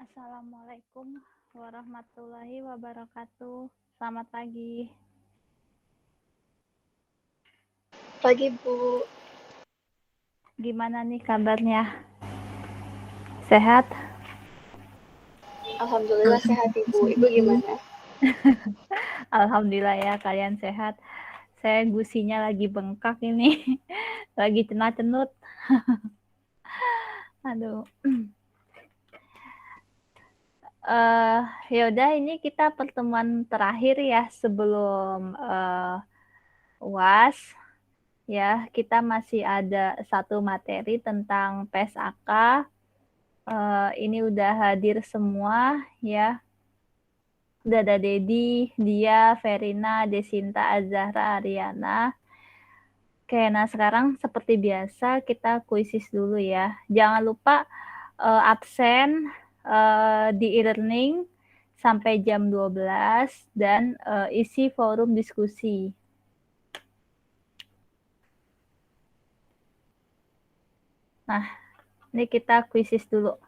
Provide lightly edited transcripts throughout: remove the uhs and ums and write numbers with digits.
Assalamualaikum warahmatullahi wabarakatuh. Selamat pagi. Pagi, Bu. Gimana nih kabarnya? Sehat? Alhamdulillah sehat, Ibu. Ibu gimana? Alhamdulillah ya kalian sehat. Saya gusinya lagi bengkak ini. Lagi cenut-cenut. Aduh. Ya udah ini kita pertemuan terakhir ya sebelum UAS. Ya, kita masih ada satu materi tentang PSAK. Ini udah hadir semua ya. Udah ada Dedi, Dia, Verina, Desinta, Azahra, Ariana. Oke, nah sekarang seperti biasa kita kuisis dulu ya. Jangan lupa absen di e-learning sampai jam 12 dan isi forum diskusi. Nah, ini kita kuisis dulu.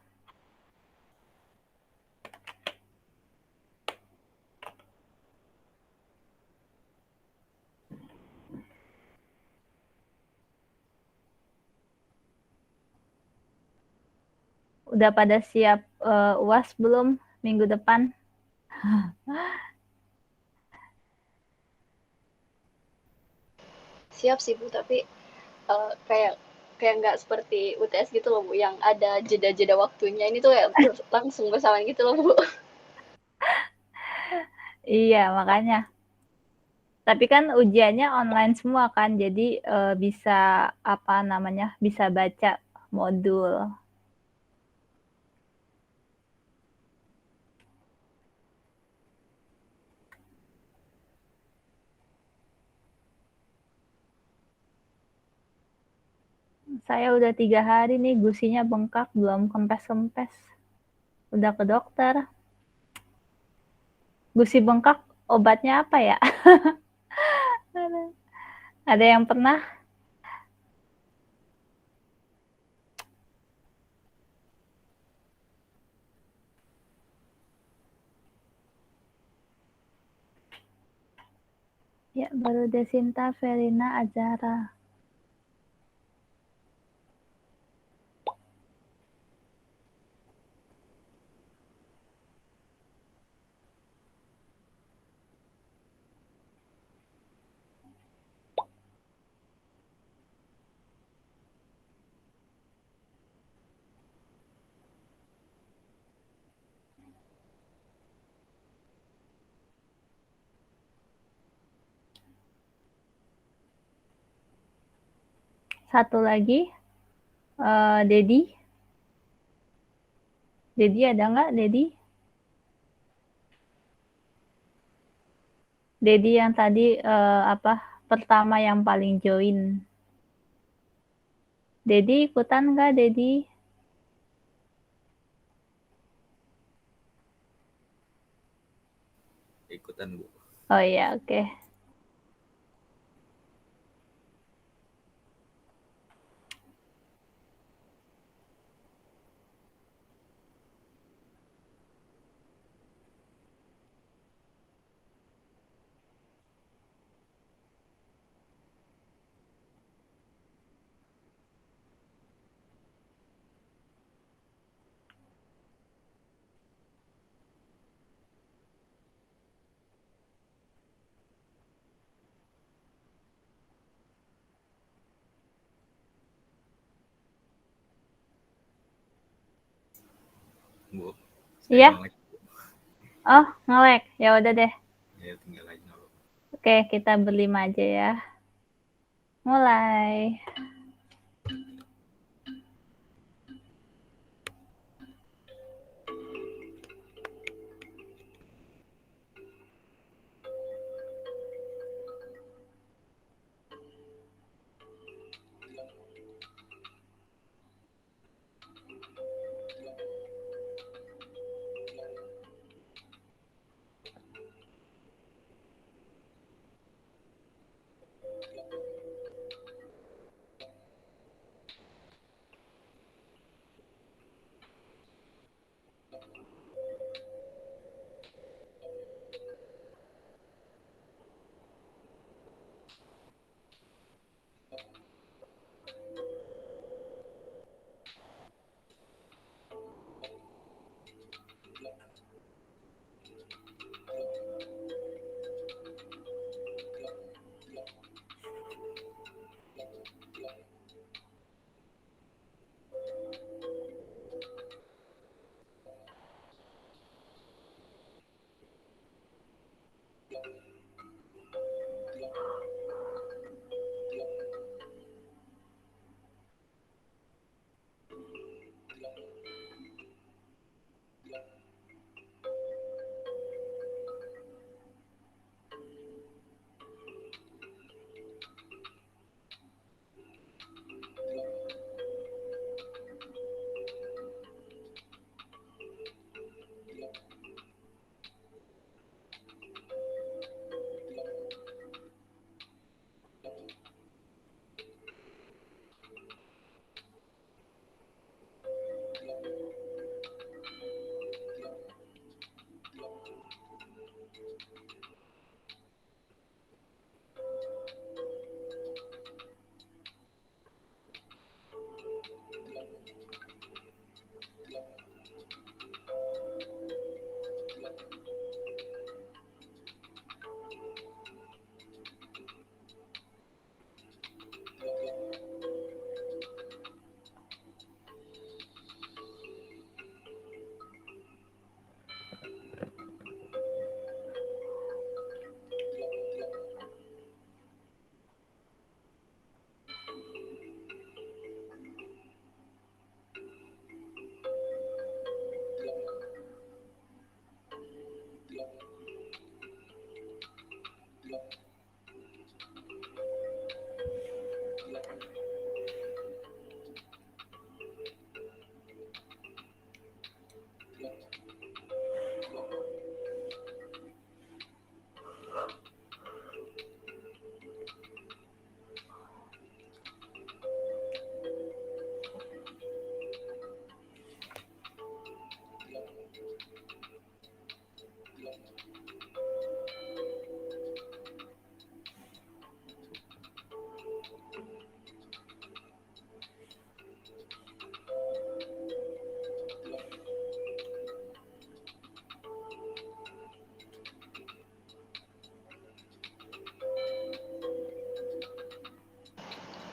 Udah pada siap UAS belum minggu depan? Siap sih, Bu, tapi kayak kayak nggak seperti UTS gitu loh, Bu, yang ada jeda-jeda waktunya. Ini tuh kayak langsung bersamaan gitu loh, Bu. Iya, makanya. Tapi kan ujiannya online semua kan, jadi bisa apa namanya, bisa baca modul. Saya udah 3 hari nih gusinya bengkak, belum kempes-kempes. Udah ke dokter. Gusi bengkak obatnya apa ya? Ada yang pernah? Ya, baru Desinta, Verina, Azara. Satu lagi, Dedi. Dedi ada nggak, Dedi? Dedi yang tadi apa pertama yang paling join. Dedi ikutan nggak, Dedi? Ikutan, Bu. Oh iya, oke. Bu. Iya? Nge-lag. Oh, nge-lag. Ya udah deh. Ya, tinggal aja. Oke, kita berlima aja ya. Mulai.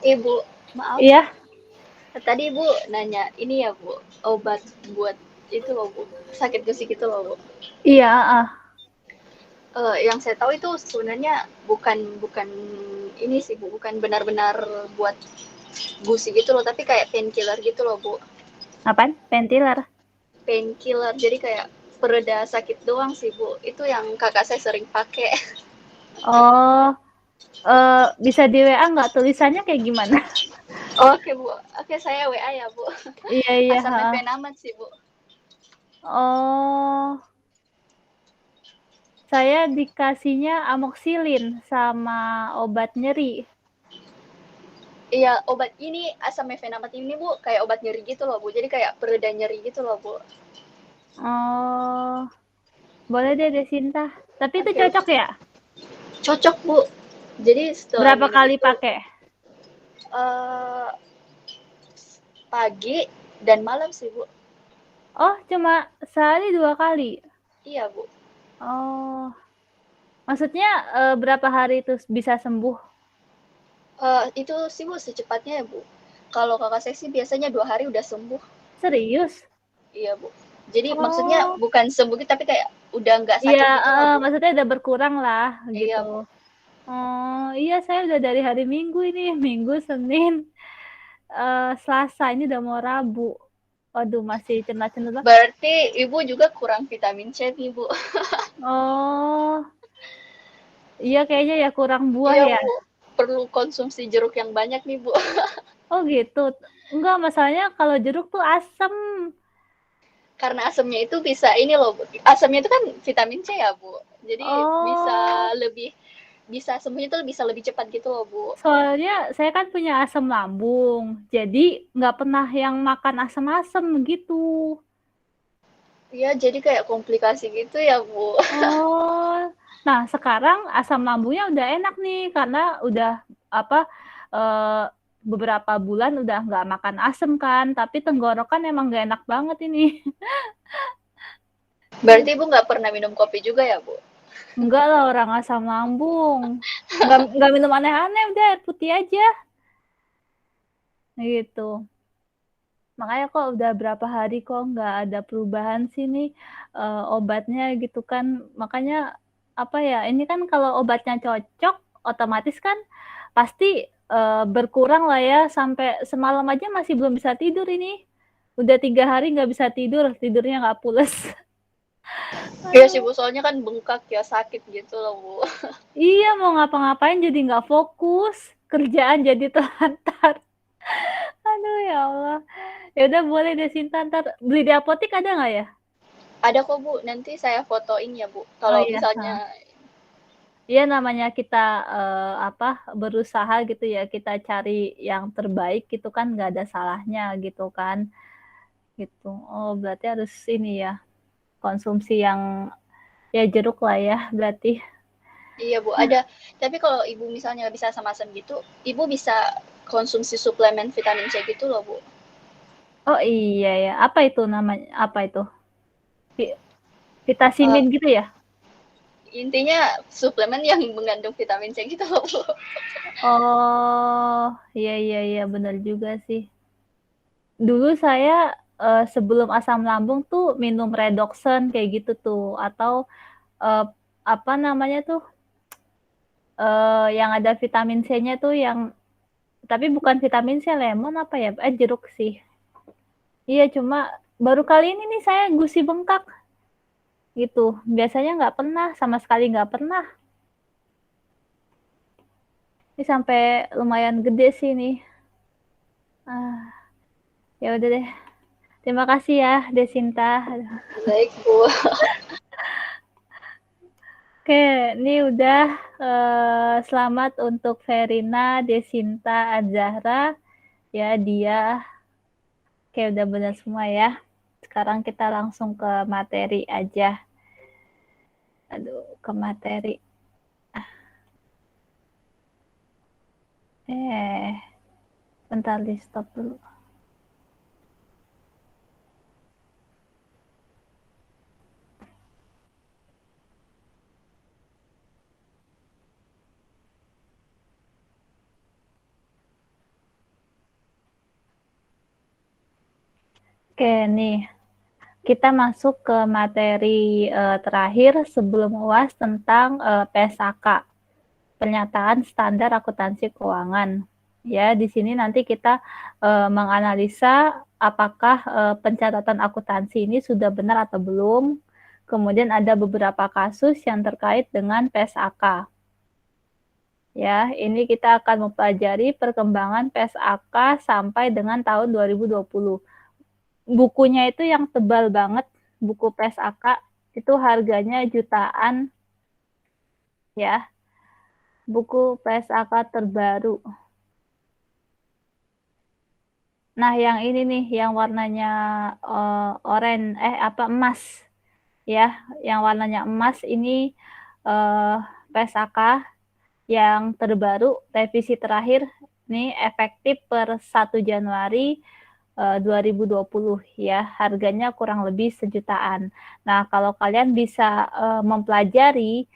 Ibu, maaf. Iya? Tadi Ibu nanya ini ya Bu, obat buat itu loh Bu, sakit gusi gitu loh Bu. Iya, heeh. Yang saya tahu itu sebenarnya bukan bukan ini sih Bu, bukan benar-benar buat gusi gitu loh, tapi kayak painkiller gitu loh Bu. Apaan? Painkiller? Painkiller, jadi kayak pereda sakit doang sih Bu. Itu yang kakak saya sering pakai. Oh, bisa di WA nggak tulisannya kayak gimana? Oke Bu, oke saya WA ya Bu. Iya iya, Asam heeh. mefenamat sih Bu. Oh, saya dikasihnya amoxicillin sama obat nyeri. Iya, obat ini asam mefenamat ini Bu, kayak obat nyeri gitu loh Bu. Jadi kayak pereda nyeri gitu loh Bu. Oh, boleh deh Desinta. Tapi itu Oke, cocok ya? cocok Bu. Jadi setelah Berapa minum kali itu pakai? eh pagi dan malam sih Bu. Oh, cuma sehari 2 kali? Iya Bu. Oh, maksudnya, berapa hari itu bisa sembuh? Itu sih Bu secepatnya ya Bu. Kalau kakak saya sih biasanya 2 hari udah sembuh. Serius? Iya Bu. Jadi maksudnya Oh, bukan sembuh gitu, tapi kayak udah nggak iya, sakit gitu loh Bu. maksudnya udah berkurang lah, Iya gitu. Bu. Oh, iya saya udah dari hari Minggu ini, Minggu, Senin, Selasa, ini udah mau Rabu. Waduh masih cenut-cenut banget. Berarti Ibu juga kurang vitamin C nih Bu. Oh, iya kayaknya ya kurang buah Iya ya? Bu. Perlu konsumsi jeruk yang banyak nih Bu. Oh gitu? Enggak, masalahnya kalau jeruk tuh asem. Karena asamnya itu bisa ini loh Bu. Asamnya itu kan vitamin C ya Bu. Jadi bisa Oh, lebih bisa sembuhnya itu bisa lebih cepat gitu loh Bu. soalnya saya kan punya asam lambung, jadi nggak pernah yang makan asam-asam gitu. Iya, jadi kayak komplikasi gitu ya Bu. Oh, nah sekarang asam lambungnya udah enak nih karena udah apa, eee, beberapa bulan udah nggak makan asem kan, tapi tenggorokan emang nggak enak banget ini. Berarti Ibu nggak pernah minum kopi juga ya Bu? Enggak lah orang asam lambung, nggak minum aneh-aneh, udah air putih aja, gitu. Makanya kok udah berapa hari kok nggak ada perubahan sih nih, obatnya gitu kan. Makanya, apa ya, ini kan kalau obatnya cocok, otomatis kan pasti, berkurang lah ya, sampai semalam aja masih belum bisa tidur ini. Udah 3 hari nggak bisa tidur, tidurnya nggak pules. Iya sih Aduh. Bu, soalnya kan bengkak ya sakit gitu loh Bu. Iya, mau ngapa-ngapain jadi nggak fokus, kerjaan jadi telantar. Aduh, ya Allah. Ya udah boleh deh Sinta, entar beli di apotek ada nggak ya? Ada kok Bu, nanti saya fotoin ya Bu. Oh Kalau iya, misalnya heeh. Iya namanya kita, apa, berusaha gitu ya, kita cari yang terbaik gitu kan nggak ada salahnya gitu kan, gitu. Oh berarti harus ini ya, konsumsi yang ya jeruk lah ya berarti. iya Bu, ada. Tapi kalau Ibu misalnya nggak bisa sama asam gitu, Ibu bisa konsumsi suplemen vitamin C gitu loh Bu. Oh iya ya, apa itu namanya, apa itu? Vi Eh, Vitamin gitu ya? Intinya suplemen yang mengandung vitamin C gitu loh Bu. Oh, iya iya iya, bener juga sih. Dulu saya, sebelum asam lambung tuh minum Redoxon kayak gitu tuh, atau, eee, apa namanya tuh, yang ada vitamin C-nya tuh yang tapi bukan vitamin C, lemon apa ya, jeruk sih. Iya, cuma baru kali ini nih saya gusi bengkak, gitu. Biasanya nggak pernah, sama sekali nggak pernah. Ini sampai lumayan gede sih ini. Ah, ya udah deh. Terima kasih ya, Desinta. Baik Bu. Oke, ini udah, selamat untuk Verina, Desinta, Azahra, ya, Dia. Oke, udah benar semua ya. Sekarang kita langsung ke materi aja. Aduh, ke materi. Eh, bentar di stop dulu. Oke nih, kita masuk ke materi terakhir sebelum UAS tentang PSAK, pernyataan standar akuntansi keuangan. Ya, di sini nanti kita menganalisa apakah pencatatan akuntansi ini sudah benar atau belum. Kemudian ada beberapa kasus yang terkait dengan PSAK. Ya, ini kita akan mempelajari perkembangan PSAK sampai dengan tahun 2020. Bukunya itu yang tebal banget, buku PSAK itu harganya jutaan ya. Buku PSAK terbaru. Nah, yang ini nih yang warnanya emas ya, yang warnanya emas ini PSAK yang terbaru, revisi terakhir nih efektif per 1 Januari 2020 ya, harganya kurang lebih sejutaan. Nah, kalau kalian bisa mempelajari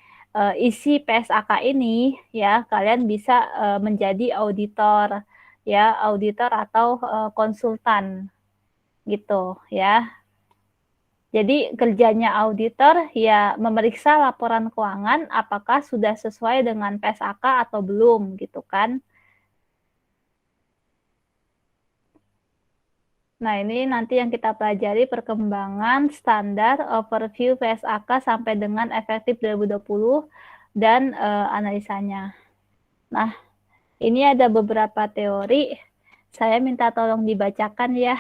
isi PSAK ini ya, kalian bisa menjadi auditor ya, auditor atau konsultan gitu ya. Jadi kerjanya auditor ya memeriksa laporan keuangan apakah sudah sesuai dengan PSAK atau belum gitu kan. Nah, ini nanti yang kita pelajari perkembangan standar overview PSAK sampai dengan efektif 2020 dan analisanya. Nah, ini ada beberapa teori. Saya minta tolong dibacakan ya.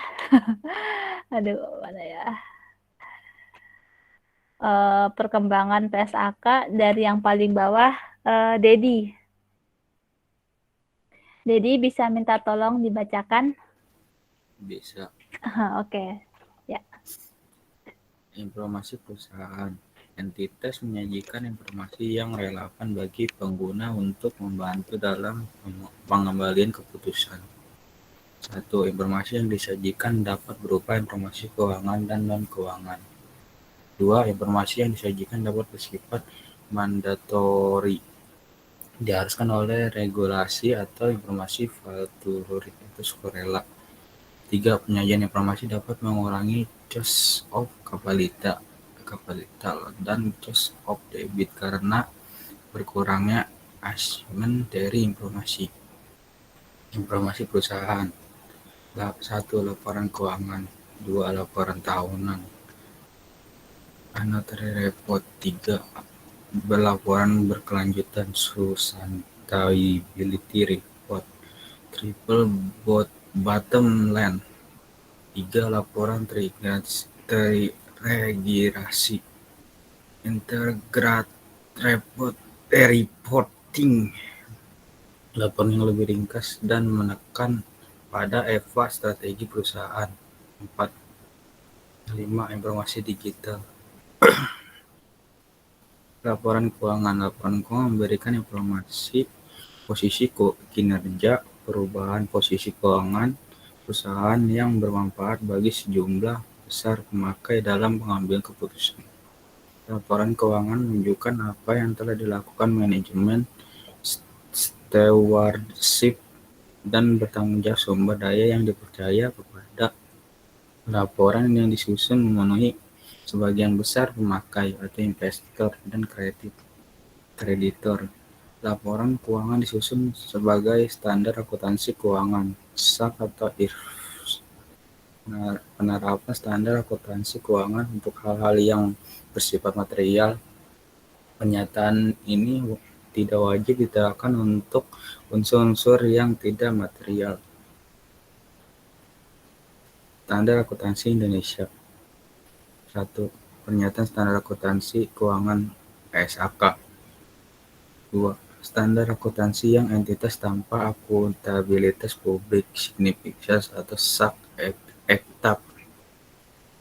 Aduh, mana ya? Perkembangan PSAK dari yang paling bawah, Dedi. Dedi bisa minta tolong dibacakan? Bisa. Oke. Ya. Informasi perusahaan. Entitas menyajikan informasi yang relevan bagi pengguna untuk membantu dalam pengembalian keputusan. 1. Informasi yang disajikan dapat berupa informasi keuangan dan non-keuangan. 2. Informasi yang disajikan dapat bersifat mandatori, diharuskan oleh regulasi atau informasi voluntary atau sukarela. 3. Penyajian informasi dapat mengurangi cost of capital dan cost of debit karena berkurangnya achievement dari informasi. Informasi perusahaan. 1. Laporan keuangan. 2. Laporan tahunan. Annual report. 3. Laporan berkelanjutan sustainability report. Triple bottom line. 3. Laporan terintegrasi integrated reporting. Laporan yang lebih ringkas dan menekan pada EVA strategi perusahaan. 4. 5. Informasi digital. Laporan keuangan. Laporan keuangan memberikan informasi posisi kinerja, perubahan posisi keuangan perusahaan yang bermanfaat bagi sejumlah besar pemakai dalam pengambilan keputusan. Laporan keuangan menunjukkan apa yang telah dilakukan manajemen, stewardship, dan bertanggung jawab sumber daya yang dipercaya kepada laporan yang disusun memenuhi sebagian besar pemakai atau investor dan kreditor. Laporan keuangan disusun sebagai standar akuntansi keuangan (SAK) atau IFRS. Penerapan standar akuntansi keuangan untuk hal-hal yang bersifat material. Pernyataan ini tidak wajib diterapkan untuk unsur-unsur yang tidak material. Standar akuntansi Indonesia. 1. Pernyataan standar akuntansi keuangan PSAK. 2. Standar akuntansi yang entitas tanpa akuntabilitas publik signifikan atau SAK EKTAP.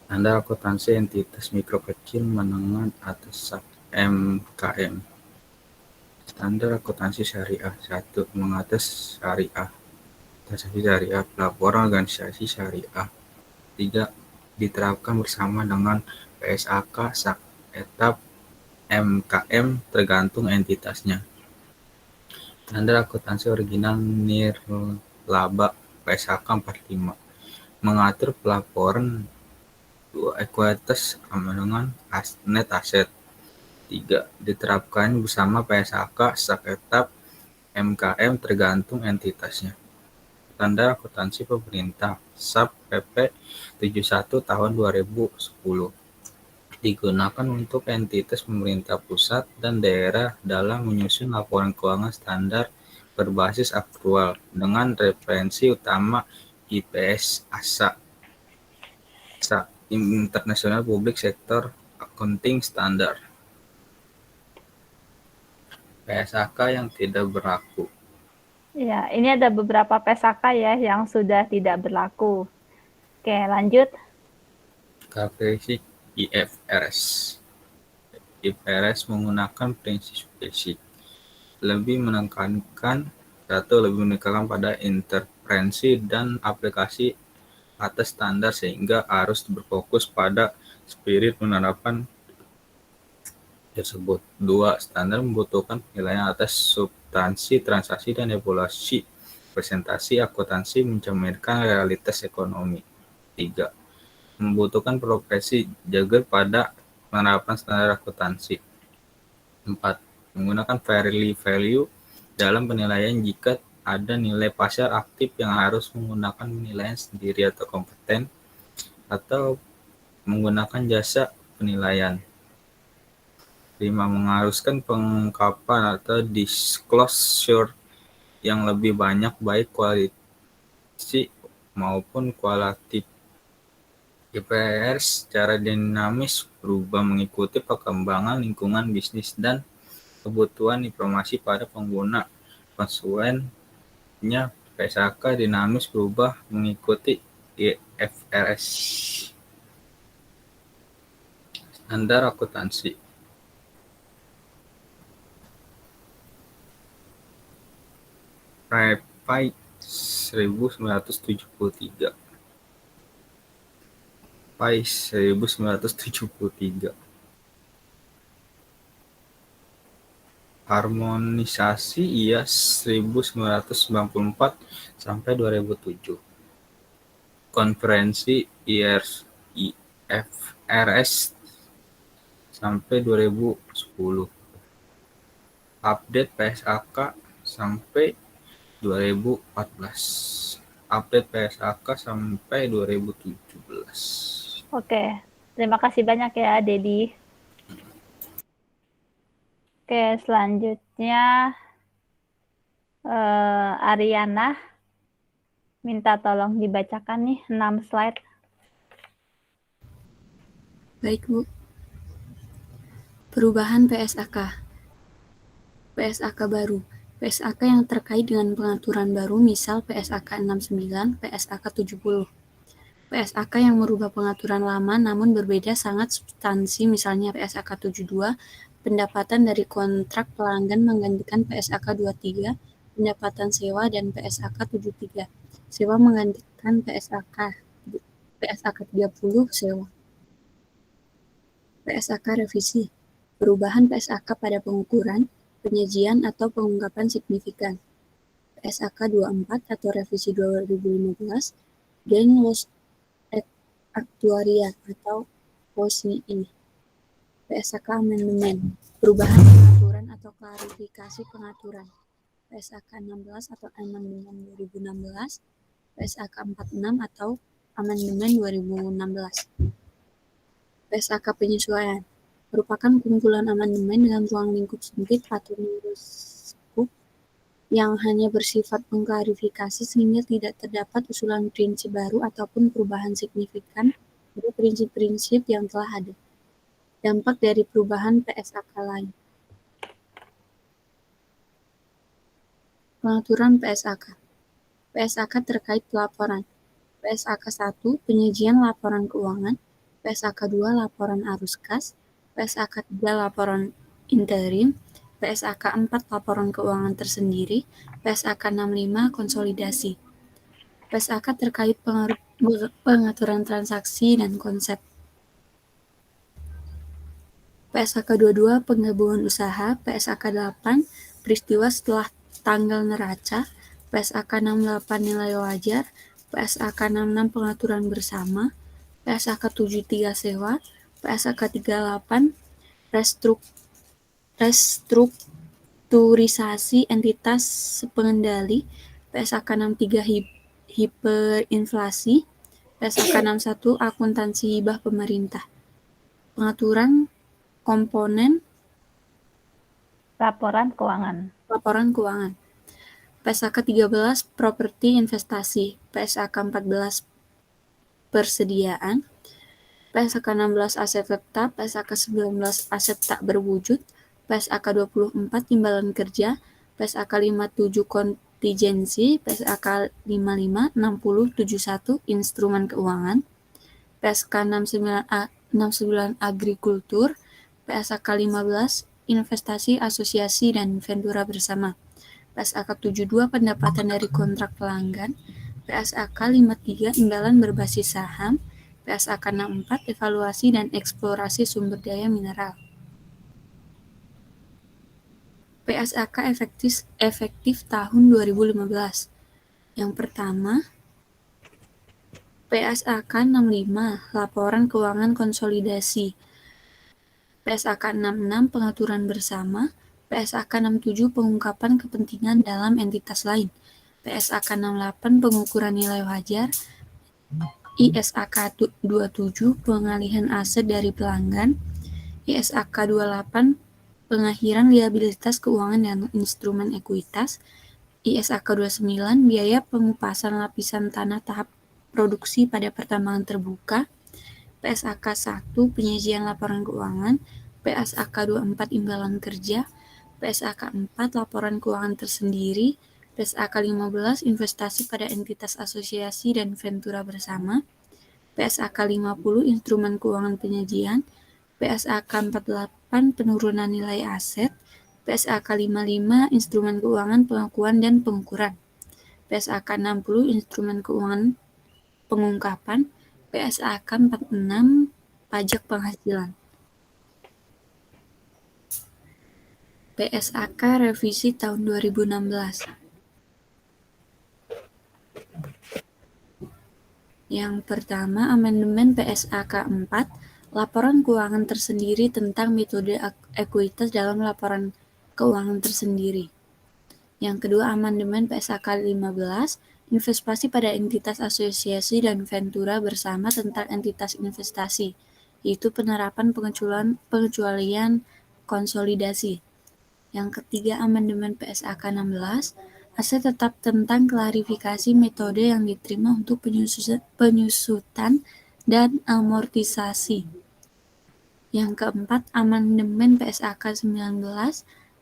Standar akuntansi entitas mikro kecil menengah atau SAK MKM. Standar akuntansi syariah. 1. Mengatas syariah. Transaksi syariah. Laporan organisasi syariah. 3. Diterapkan bersama dengan PSAK, SAK, EKTAP, MKM tergantung entitasnya. Standar akuntansi original nirlaba PSAK 45 mengatur pelaporan 2. Ekuitas dengan net aset. 3. Diterapkan bersama PSAK sekretap MKM tergantung entitasnya. Standar Akuntansi Pemerintah SAP PP 71 tahun 2010 digunakan untuk entitas pemerintah pusat dan daerah dalam menyusun laporan keuangan standar berbasis aktual dengan referensi utama IPS ASA International Public Sector Accounting Standard. PSAK yang tidak berlaku. Ya, ini ada beberapa PSAK ya yang sudah tidak berlaku. Oke, lanjut. Karakteristik IFRS. IFRS menggunakan prinsip basic. Lebih menekankan pada interferensi dan aplikasi atas standar sehingga harus berfokus pada spirit penerapan tersebut. 2. Standar membutuhkan penilaian atas substansi transaksi dan evaluasi presentasi akuntansi mencerminkan realitas ekonomi. 3. Membutuhkan profesi jaga pada penerapan standar akuntansi. 4. Menggunakan fairly value dalam penilaian jika ada nilai pasar aktif yang harus menggunakan penilaian sendiri atau kompeten atau menggunakan jasa penilaian. 5. Mengharuskan pengungkapan atau disclosure yang lebih banyak baik kualitatif maupun kualitatif. IFRS secara dinamis berubah mengikuti perkembangan lingkungan bisnis dan kebutuhan informasi pada pengguna. Konsekuensinya, PSAK dinamis berubah mengikuti IFRS. Standar akuntansi. PAI 1973. PAI 1973. Harmonisasi IAS 1994 sampai 2007. Konferensi IFRS sampai 2010. Update PSAK sampai 2014. Update PSAK sampai 2017. Oke, terima kasih banyak ya, Dedi. Oke, selanjutnya Ariana minta tolong dibacakan nih 6 slide. Baik, Bu. Perubahan PSAK. PSAK baru. PSAK yang terkait dengan pengaturan baru misal PSAK 69, PSAK 70. PSAK yang merubah pengaturan lama namun berbeda sangat substansi misalnya PSAK 72, pendapatan dari kontrak pelanggan menggantikan PSAK 23, pendapatan sewa dan PSAK 73. Sewa menggantikan PSAK 30 sewa. PSAK revisi. Perubahan PSAK pada pengukuran, penyajian atau pengungkapan signifikan. PSAK 24 atau revisi 2015, gain loss aktuaria atau POSNI. PSAK amandemen, perubahan pengaturan atau klarifikasi pengaturan. PSAK 16 atau amandemen 2016, PSAK 46 atau amandemen 2016. PSAK penyesuaian merupakan kumpulan amandemen dengan ruang lingkup sempit atau mikroskop yang hanya bersifat mengklarifikasi sehingga tidak terdapat usulan prinsip baru ataupun perubahan signifikan dari prinsip-prinsip yang telah ada. Dampak dari perubahan PSAK lain. Pengaturan PSAK. PSAK terkait pelaporan. PSAK 1 penyajian laporan keuangan, PSAK 2 laporan arus kas, PSAK 3 laporan interim, PSAK 4 laporan keuangan tersendiri, PSAK 65 konsolidasi. PSAK terkait pengaturan transaksi dan konsep. PSAK 22 penggabungan usaha, PSAK 8 peristiwa setelah tanggal neraca, PSAK 68 nilai wajar, PSAK 66 pengaturan bersama, PSAK 73 sewa, PSAK 38 restrukturisasi entitas pengendali, PSAK 63 hiperinflasi, PSAK 61 akuntansi hibah pemerintah. Pengaturan komponen Laporan keuangan. PSAK 13 properti investasi, PSAK 14 persediaan, PSAK 16 aset tetap, PSAK 19 aset tak berwujud, PSAK 24 timbalan kerja, PSAK 57 kontingensi, PSAK 55 60 71 instrumen keuangan, PSK 69 agrikultur, PSAK 15 investasi asosiasi dan ventura bersama, PSAK 72 pendapatan dari kontrak pelanggan, PSAK 53 imbalan berbasis saham, PSAK 64 evaluasi dan eksplorasi sumber daya mineral. PSAK efektif tahun 2015. Yang pertama, PSAK 65 laporan keuangan konsolidasi, PSAK 66 pengaturan bersama, PSAK 67 pengungkapan kepentingan dalam entitas lain, PSAK 68 pengukuran nilai wajar, ISAK 27 pengalihan aset dari pelanggan, ISAK 28 pengakhiran liabilitas keuangan dan instrumen ekuitas, ISAK 29 biaya pengupasan lapisan tanah tahap produksi pada pertambangan terbuka, PSAK 1 penyajian laporan keuangan, PSAK 24 imbalan kerja, PSAK 4 laporan keuangan tersendiri, PSAK 15 investasi pada entitas asosiasi dan ventura bersama, PSAK 50 instrumen keuangan penyajian, PSAK 48 penurunan nilai aset, PSAK 55 instrumen keuangan pengakuan dan pengukuran, PSAK 60 instrumen keuangan pengungkapan, PSAK 46 pajak penghasilan. PSAK revisi tahun 2016. Yang pertama, amandemen PSAK 4, laporan keuangan tersendiri tentang metode ekuitas dalam laporan keuangan tersendiri. Yang kedua, amandemen PSAK 15, investasi pada entitas asosiasi dan ventura bersama tentang entitas investasi, yaitu penerapan pengecualian konsolidasi. Yang ketiga, amandemen PSAK 16, aset tetap tentang klarifikasi metode yang diterima untuk penyusutan dan amortisasi. Yang keempat, amandemen PSAK 19,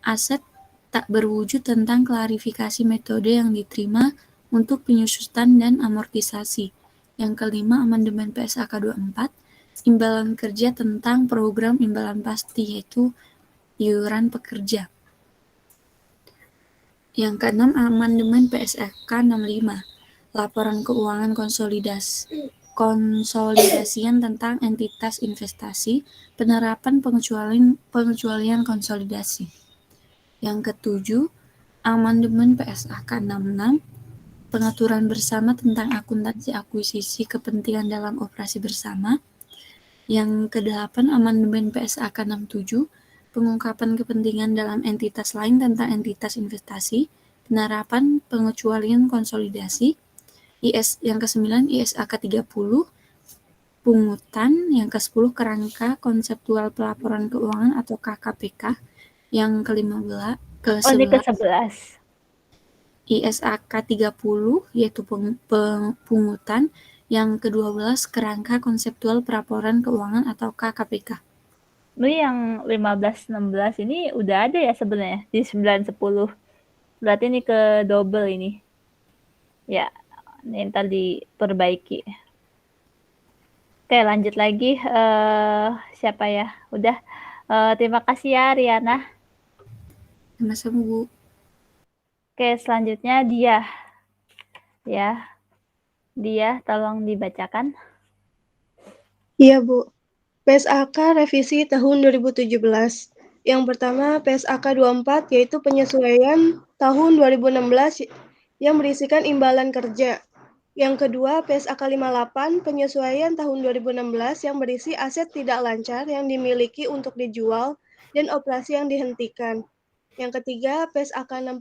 aset tak berwujud tentang klarifikasi metode yang diterima untuk penyusutan dan amortisasi. Yang kelima, amandemen PSAK 24, imbalan kerja tentang program imbalan pasti, yaitu iuran pekerja. Yang keenam, amandemen PSAK 65, laporan keuangan konsolidasian tentang entitas investasi, penerapan pengecualian konsolidasi. Yang ketujuh, amandemen PSAK 66, pengaturan bersama tentang akuntansi akuisisi kepentingan dalam operasi bersama. Yang kedelapan, amandemen PSAK 67, pengungkapan kepentingan dalam entitas lain tentang entitas investasi, penerapan pengecualian konsolidasi. Yang ke-9, ISAK 30, pungutan. Yang ke-10, kerangka konseptual pelaporan keuangan atau KKPK. Yang ke-11, Ini ke-11. ISAK 30, yaitu pungutan. Yang ke-12, kerangka konseptual pelaporan keuangan atau KKPK. Ini yang 15-16 ini udah ada ya sebenarnya di 9-10. Berarti ini ke double ini. Ya, ini ntar diperbaiki. Oke, lanjut lagi. Siapa ya? Udah. Terima kasih ya, Riana. Sama-sama, Bu. Oke, selanjutnya Dia. Ya, Dia tolong dibacakan. Iya, Bu. PSAK revisi tahun 2017. Yang pertama, PSAK 24, yaitu penyesuaian tahun 2016 yang berisikan imbalan kerja. Yang kedua, PSAK 58 penyesuaian tahun 2016 yang berisi aset tidak lancar yang dimiliki untuk dijual dan operasi yang dihentikan. Yang ketiga, PSAK 60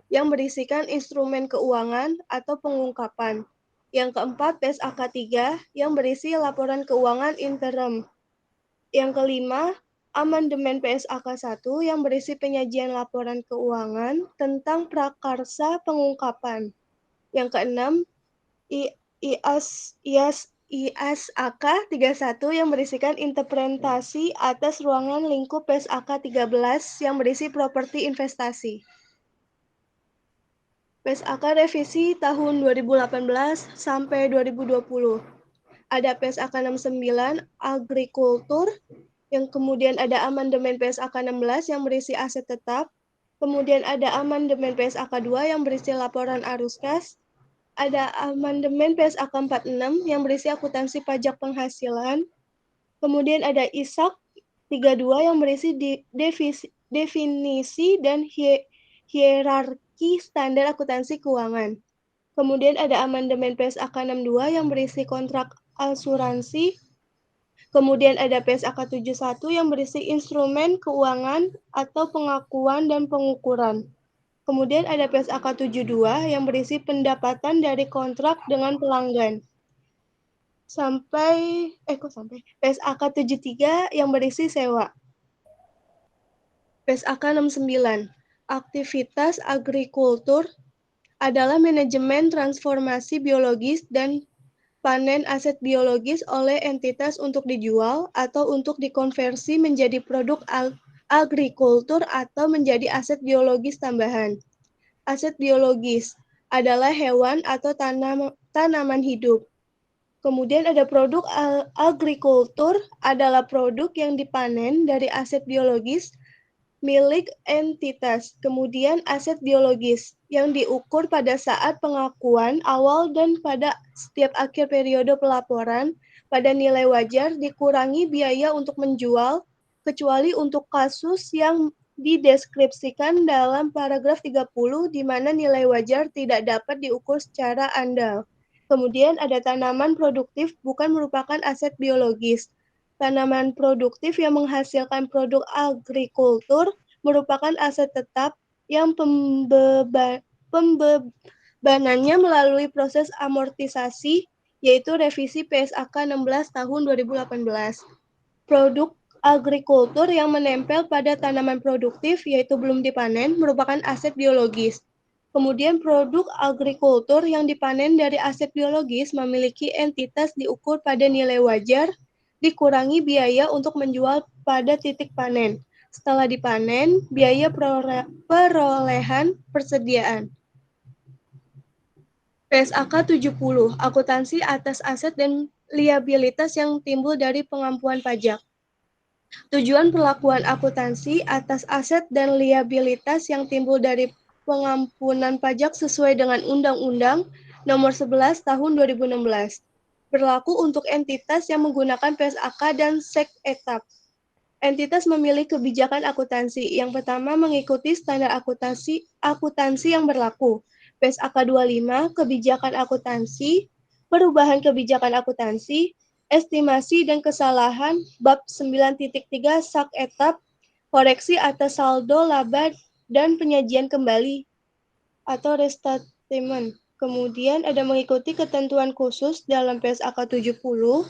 yang berisikan instrumen keuangan atau pengungkapan. Yang keempat, PSAK 3 yang berisi laporan keuangan interim. Yang kelima, amandemen PSAK 1 yang berisi penyajian laporan keuangan tentang prakarsa pengungkapan. Yang keenam, ISAK 31 yang berisikan interpretasi atas ruangan lingkup PSAK 13 yang berisi properti investasi. PSAK revisi tahun 2018 sampai 2020. Ada PSAK 69 agrikultur, yang kemudian ada amandemen PSAK 16 yang berisi aset tetap, kemudian ada amandemen PSAK 2 yang berisi laporan arus kas, ada amandemen PSAK 46 yang berisi akuntansi pajak penghasilan, kemudian ada ISAK 32 yang berisi definisi dan hierarki standar akuntansi keuangan. Kemudian ada amandemen PSAK 62 yang berisi kontrak asuransi. Kemudian ada PSAK 71 yang berisi instrumen keuangan atau pengakuan dan pengukuran. Kemudian ada PSAK 72 yang berisi pendapatan dari kontrak dengan pelanggan. Sampai PSAK 73 yang berisi sewa. PSAK 69, aktivitas agrikultur adalah manajemen transformasi biologis dan panen aset biologis oleh entitas untuk dijual atau untuk dikonversi menjadi produk agrikultur atau menjadi aset biologis tambahan. Aset biologis adalah hewan atau tanaman hidup. Kemudian ada produk agrikultur adalah produk yang dipanen dari aset biologis milik entitas. Kemudian aset biologis yang diukur pada saat pengakuan awal dan pada setiap akhir periode pelaporan pada nilai wajar dikurangi biaya untuk menjual, kecuali untuk kasus yang dideskripsikan dalam paragraf 30 di mana nilai wajar tidak dapat diukur secara andal. Kemudian ada tanaman produktif bukan merupakan aset biologis. Tanaman produktif yang menghasilkan produk agrikultur merupakan aset tetap yang pembebanannya melalui proses amortisasi, yaitu revisi PSAK 16 tahun 2018. Produk agrikultur yang menempel pada tanaman produktif, yaitu belum dipanen, merupakan aset biologis. Kemudian produk agrikultur yang dipanen dari aset biologis memiliki entitas diukur pada nilai wajar, dikurangi biaya untuk menjual pada titik panen. Setelah dipanen, biaya perolehan persediaan. PSAK 70, akuntansi atas aset dan liabilitas yang timbul dari pengampuan pajak. Tujuan perlakuan akuntansi atas aset dan liabilitas yang timbul dari pengampunan pajak sesuai dengan Undang-Undang Nomor 11 Tahun 2016. Berlaku untuk entitas yang menggunakan PSAK dan SEC etap. Entitas memilih kebijakan akuntansi. Yang pertama mengikuti standar akuntansi yang berlaku. PSAK 25, kebijakan akuntansi, perubahan kebijakan akuntansi, estimasi dan kesalahan, bab 9.3 SAK etap, koreksi atas saldo laba dan penyajian kembali atau restatement. Kemudian ada mengikuti ketentuan khusus dalam PSAK 70,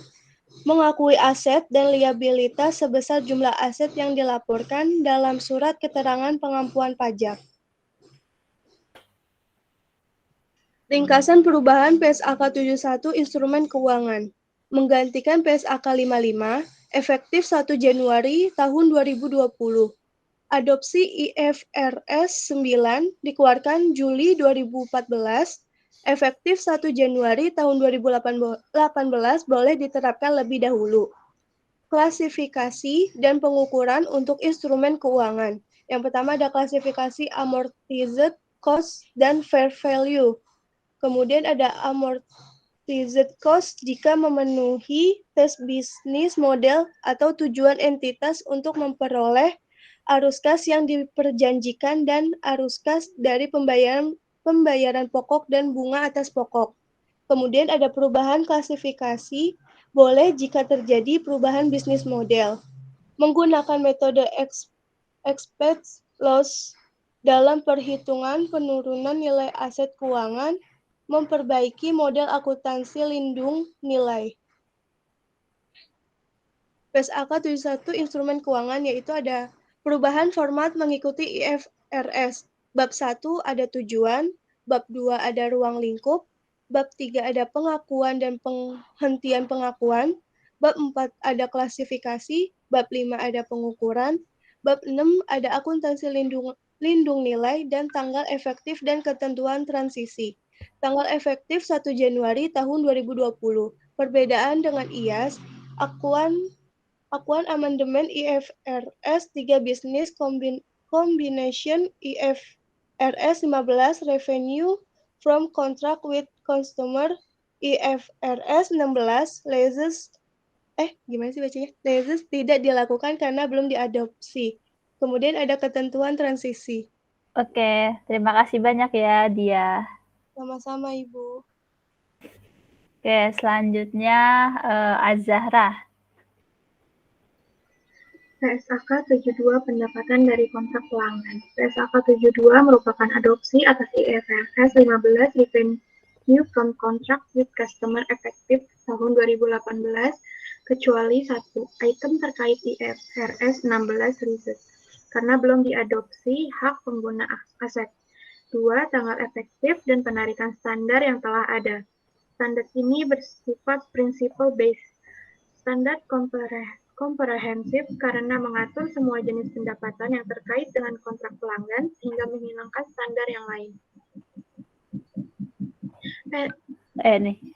mengakui aset dan liabilitas sebesar jumlah aset yang dilaporkan dalam surat keterangan pengampuan pajak. Ringkasan perubahan PSAK 71 instrumen keuangan. Menggantikan PSAK 55, efektif 1 Januari tahun 2020. Adopsi IFRS 9 dikeluarkan Juli 2014, efektif 1 Januari tahun 2018 boleh diterapkan lebih dahulu. Klasifikasi dan pengukuran untuk instrumen keuangan. Yang pertama ada klasifikasi amortized cost dan fair value. Kemudian ada amortized cost jika memenuhi tes bisnis model atau tujuan entitas untuk memperoleh arus kas yang diperjanjikan dan arus kas dari pembayaran pokok dan bunga atas pokok. Kemudian ada perubahan klasifikasi, boleh jika terjadi perubahan bisnis model. Menggunakan metode expect loss dalam perhitungan penurunan nilai aset keuangan, memperbaiki model akuntansi lindung nilai. PSAK 71 instrumen keuangan, yaitu ada perubahan format mengikuti IFRS. Bab 1 ada tujuan, bab 2 ada ruang lingkup, bab 3 ada pengakuan dan penghentian pengakuan, bab 4 ada klasifikasi, bab 5 ada pengukuran, bab 6 ada akuntansi lindung nilai, dan tanggal efektif dan ketentuan transisi. Tanggal efektif 1 Januari tahun 2020. Perbedaan dengan IAS, Akuan amandemen IFRS 3 Business Combination IFRS 15 Revenue from Contract with Customer IFRS 16 leases tidak dilakukan karena belum diadopsi. Kemudian ada ketentuan transisi. Oke, terima kasih banyak ya Dia. Sama-sama Ibu. Oke, selanjutnya Az-Zahra. PSAK 72 pendapatan dari kontrak pelanggan. PSAK 72 merupakan adopsi atas IFRS 15 Revenue from Contract with Customer efektif tahun 2018, kecuali 1. Item terkait IFRS 16 Leases, karena belum diadopsi hak pengguna aset. 2. Tanggal efektif dan penarikan standar yang telah ada. Standar ini bersifat principle based. Standar komprehensif karena mengatur semua jenis pendapatan yang terkait dengan kontrak pelanggan sehingga menghilangkan standar yang lain.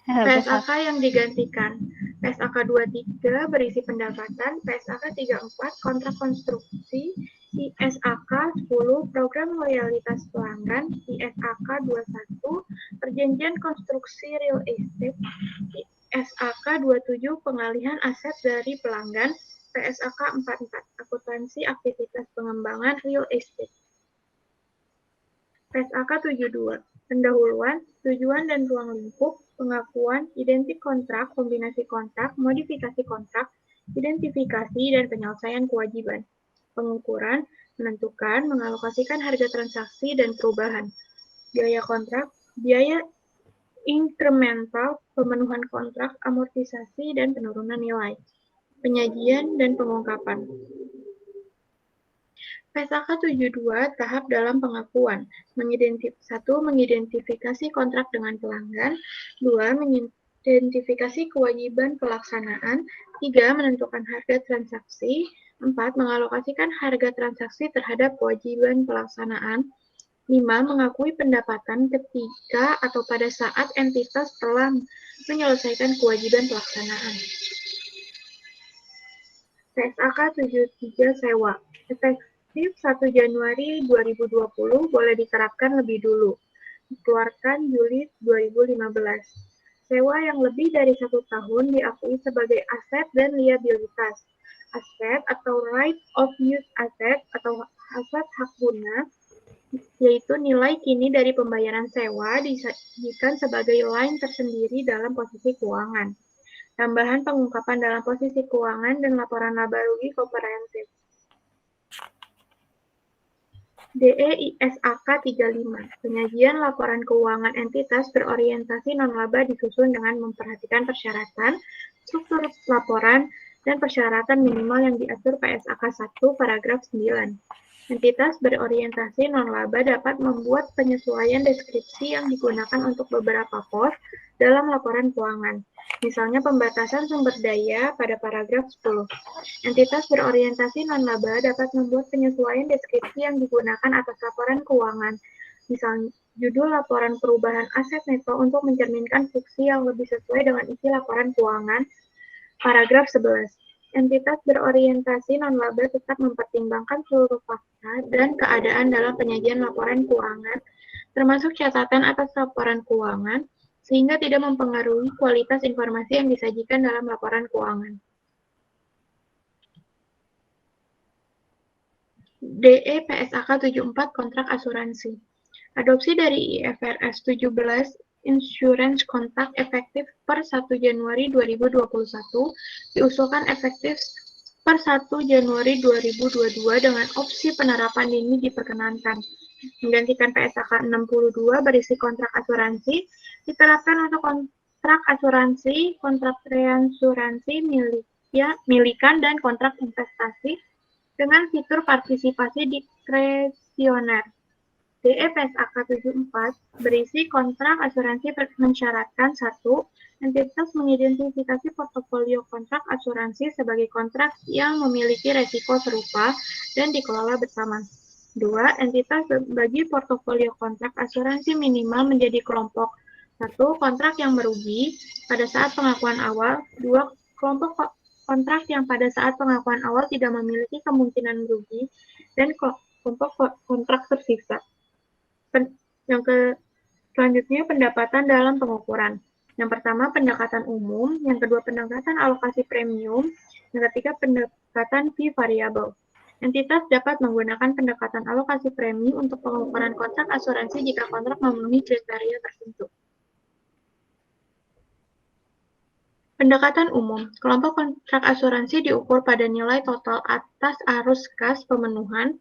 PSAK yang digantikan. PSAK 23 berisi pendapatan, PSAK 34 kontrak konstruksi, ISAK 10 program loyalitas pelanggan, ISAK 21 perjanjian konstruksi real estate, PSAK 27 pengalihan aset dari pelanggan, PSAK 44 akuntansi aktivitas pengembangan real estate. PSAK 72 pendahuluan, tujuan dan ruang lingkup, pengakuan, identik kontrak, kombinasi kontrak, modifikasi kontrak, identifikasi dan penyelesaian kewajiban. Pengukuran, menentukan, mengalokasikan harga transaksi dan perubahan. Biaya kontrak, biaya inkremental, pemenuhan kontrak, amortisasi, dan penurunan nilai. Penyajian dan pengungkapan. PSAK 72 tahap dalam pengakuan. 1. Mengidentifikasi kontrak dengan pelanggan. 2. Mengidentifikasi kewajiban pelaksanaan. 3. Menentukan harga transaksi. 4. Mengalokasikan harga transaksi terhadap kewajiban pelaksanaan. 5. Mengakui pendapatan ketika atau pada saat entitas telah menyelesaikan kewajiban pelaksanaan. PSAK 73 sewa. Efektif 1 Januari 2020 boleh diterapkan lebih dulu. Dikeluarkan Juli 2015. Sewa yang lebih dari 1 tahun diakui sebagai aset dan liabilitas. Aset atau right of use asset atau aset hak guna, yaitu nilai kini dari pembayaran sewa disajikan sebagai line tersendiri dalam posisi keuangan. Tambahan pengungkapan dalam posisi keuangan dan laporan laba rugi komprehensif. DEISAK 35. Penyajian laporan keuangan entitas berorientasi non-laba disusun dengan memperhatikan persyaratan, struktur laporan, dan persyaratan minimal yang diatur PSAK 1 paragraf 9. Entitas berorientasi non-laba dapat membuat penyesuaian deskripsi yang digunakan untuk beberapa pos dalam laporan keuangan. Misalnya pembatasan sumber daya pada paragraf 10. Entitas berorientasi non-laba dapat membuat penyesuaian deskripsi yang digunakan atas laporan keuangan. Misalnya judul laporan perubahan aset neto untuk mencerminkan fungsi yang lebih sesuai dengan isi laporan keuangan. Paragraf 11. Entitas berorientasi non-laba tetap mempertimbangkan seluruh fakta dan keadaan dalam penyajian laporan keuangan, termasuk catatan atas laporan keuangan, sehingga tidak mempengaruhi kualitas informasi yang disajikan dalam laporan keuangan. DE PSAK 74 kontrak asuransi. Adopsi dari IFRS 17 Insurance kontrak efektif per 1 Januari 2021 diusulkan efektif per 1 Januari 2022 dengan opsi penerapan dini diperkenankan. Menggantikan PSAK 62 berisi kontrak asuransi diterapkan untuk kontrak asuransi, kontrak reasuransi milikan, dan kontrak investasi dengan fitur partisipasi diskresioner. DE PSAK 74 berisi kontrak asuransi mensyaratkan 1. Entitas mengidentifikasi portofolio kontrak asuransi sebagai kontrak yang memiliki resiko serupa dan dikelola bersama. 2. Entitas bagi portofolio kontrak asuransi minimal menjadi kelompok. 1. Kontrak yang merugi pada saat pengakuan awal. 2. Kelompok kontrak yang pada saat pengakuan awal tidak memiliki kemungkinan merugi, dan kelompok kontrak tersisa. Selanjutnya, pendapatan dalam pengukuran. Yang pertama, pendekatan umum. Yang kedua, pendekatan alokasi premium. Yang ketiga, pendekatan fee variable. Entitas dapat menggunakan pendekatan alokasi premi untuk pengukuran kontrak asuransi jika kontrak memenuhi kriteria tertentu. Pendekatan umum. Kelompok kontrak asuransi diukur pada nilai total atas arus kas pemenuhan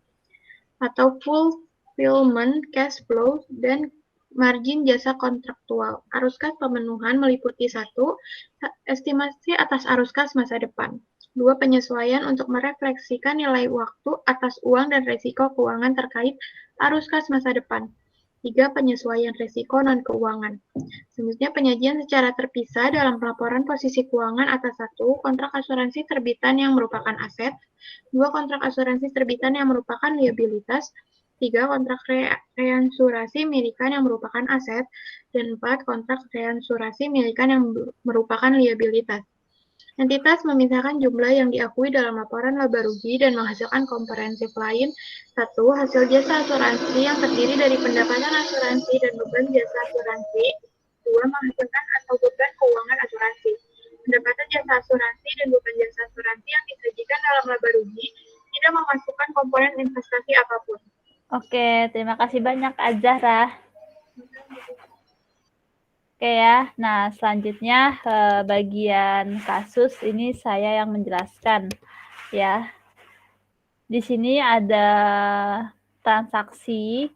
atau fulfillment cash flow dan margin jasa kontraktual. Arus kas pemenuhan meliputi 1. Estimasi atas arus kas masa depan. 2. Penyesuaian untuk merefleksikan nilai waktu atas uang dan risiko keuangan terkait arus kas masa depan. 3. Penyesuaian risiko non-keuangan. Selanjutnya, penyajian secara terpisah dalam laporan posisi keuangan atas 1. Kontrak asuransi terbitan yang merupakan aset. 2. Kontrak asuransi terbitan yang merupakan liabilitas. 3. Kontrak reansurasi milikan yang merupakan aset. Dan 4. Kontrak reansurasi milikan yang merupakan liabilitas. Entitas memisahkan jumlah yang diakui dalam laporan laba rugi dan menghasilkan komprehensif lain. 1. Hasil jasa asuransi yang terdiri dari pendapatan asuransi dan beban jasa asuransi. 2. Menghasilkan atau beban keuangan asuransi. Pendapatan jasa asuransi dan beban jasa asuransi yang disajikan dalam laba rugi tidak memasukkan komponen investasi apapun. Oke, terima kasih banyak Azahra. Oke ya, nah selanjutnya bagian kasus ini saya yang menjelaskan ya. Di sini ada transaksi,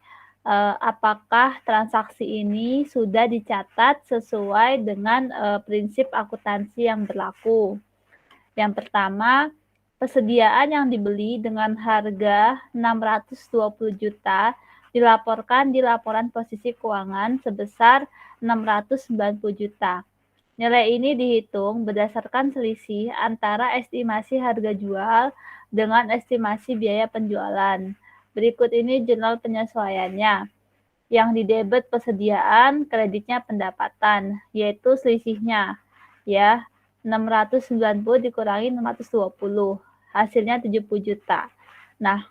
apakah transaksi ini sudah dicatat sesuai dengan prinsip akuntansi yang berlaku. Yang pertama, persediaan yang dibeli dengan harga 620 juta dilaporkan di laporan posisi keuangan sebesar 690 juta. Nilai ini dihitung berdasarkan selisih antara estimasi harga jual dengan estimasi biaya penjualan. Berikut ini jurnal penyesuaiannya. Yang didebet persediaan, kreditnya pendapatan, yaitu selisihnya. Ya, 690 dikurangi 620, hasilnya 70 juta. Nah,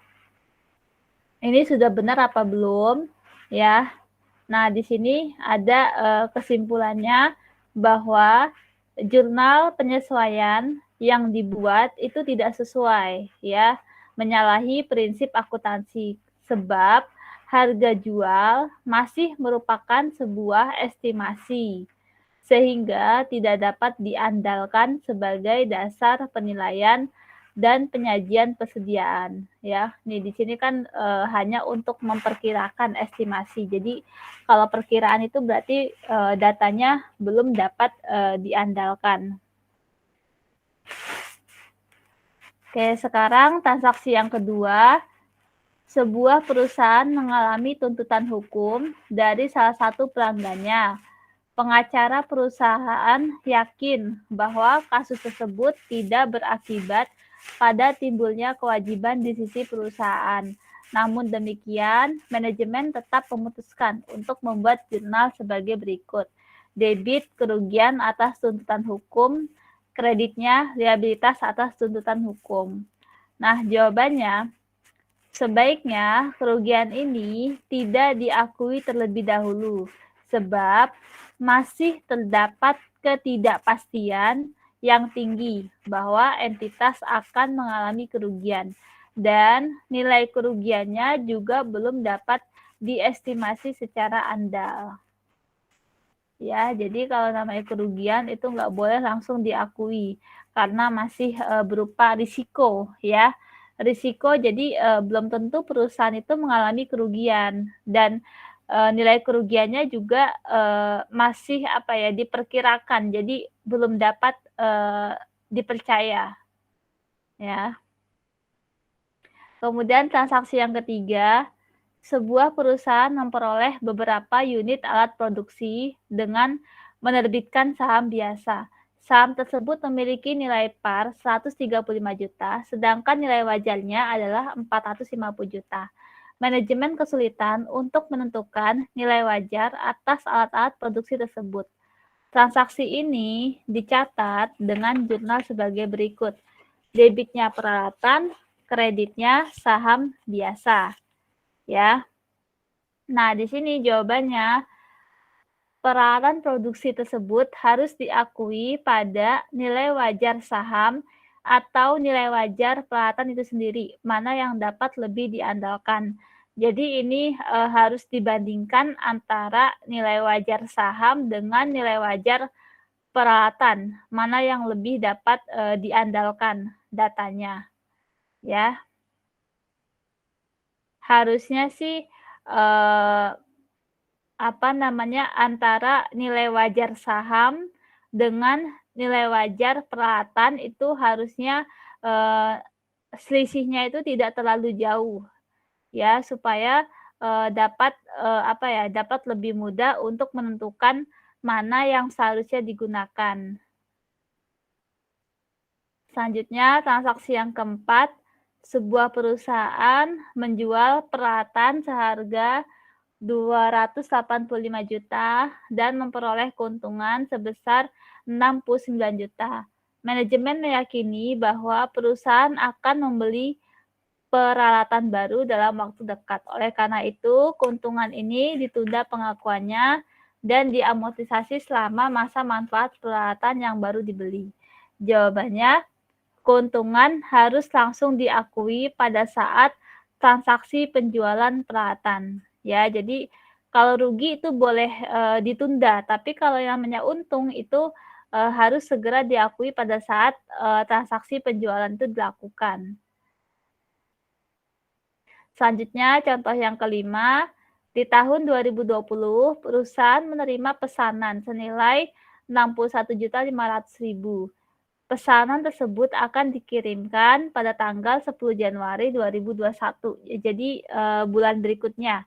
ini sudah benar apa belum? Ya. Nah, di sini ada kesimpulannya bahwa jurnal penyesuaian yang dibuat itu tidak sesuai, ya, menyalahi prinsip akuntansi sebab harga jual masih merupakan sebuah estimasi sehingga tidak dapat diandalkan sebagai dasar penilaian dan penyajian persediaan, ya. Nih di sini kan hanya untuk memperkirakan estimasi. Jadi kalau perkiraan itu berarti datanya belum dapat diandalkan. Oke, sekarang transaksi yang kedua. Sebuah perusahaan mengalami tuntutan hukum dari salah satu pelanggannya. Pengacara perusahaan yakin bahwa kasus tersebut tidak berakibat pada timbulnya kewajiban di sisi perusahaan. Namun demikian, manajemen tetap memutuskan untuk membuat jurnal sebagai berikut. Debit kerugian atas tuntutan hukum, kreditnya liabilitas atas tuntutan hukum. Nah, jawabannya, sebaiknya kerugian ini tidak diakui terlebih dahulu, sebab masih terdapat ketidakpastian yang tinggi bahwa entitas akan mengalami kerugian dan nilai kerugiannya juga belum dapat diestimasi secara andal. Ya, jadi kalau namanya kerugian itu nggak boleh langsung diakui karena masih berupa risiko ya. Risiko jadi belum tentu perusahaan itu mengalami kerugian dan nilai kerugiannya juga masih apa ya diperkirakan, jadi belum dapat dipercaya ya. Kemudian transaksi yang ketiga, sebuah perusahaan memperoleh beberapa unit alat produksi dengan menerbitkan saham biasa. Saham tersebut memiliki nilai par 135 juta, sedangkan nilai wajarnya adalah 450 juta. Manajemen kesulitan untuk menentukan nilai wajar atas alat-alat produksi tersebut. Transaksi ini dicatat dengan jurnal sebagai berikut. Debitnya peralatan, kreditnya saham biasa. Ya. Nah, di sini jawabannya peralatan produksi tersebut harus diakui pada nilai wajar saham atau nilai wajar peralatan itu sendiri, mana yang dapat lebih diandalkan. Jadi ini harus dibandingkan antara nilai wajar saham dengan nilai wajar peralatan, mana yang lebih dapat diandalkan datanya. Ya. Harusnya sih antara nilai wajar saham dengan nilai wajar peralatan itu harusnya selisihnya itu tidak terlalu jauh ya supaya dapat lebih mudah untuk menentukan mana yang seharusnya digunakan. Selanjutnya transaksi yang keempat, sebuah perusahaan menjual peralatan seharga 285 juta dan memperoleh keuntungan sebesar 69 juta. Manajemen meyakini bahwa perusahaan akan membeli peralatan baru dalam waktu dekat. Oleh karena itu, keuntungan ini ditunda pengakuannya dan diamortisasi selama masa manfaat peralatan yang baru dibeli. Jawabannya, keuntungan harus langsung diakui pada saat transaksi penjualan peralatan. Ya, jadi kalau rugi itu boleh ditunda, tapi kalau yang namanya untung itu harus segera diakui pada saat transaksi penjualan itu dilakukan. Selanjutnya, contoh yang kelima, di tahun 2020 perusahaan menerima pesanan senilai 61.500.000. Pesanan tersebut akan dikirimkan pada tanggal 10 Januari 2021. Jadi bulan berikutnya.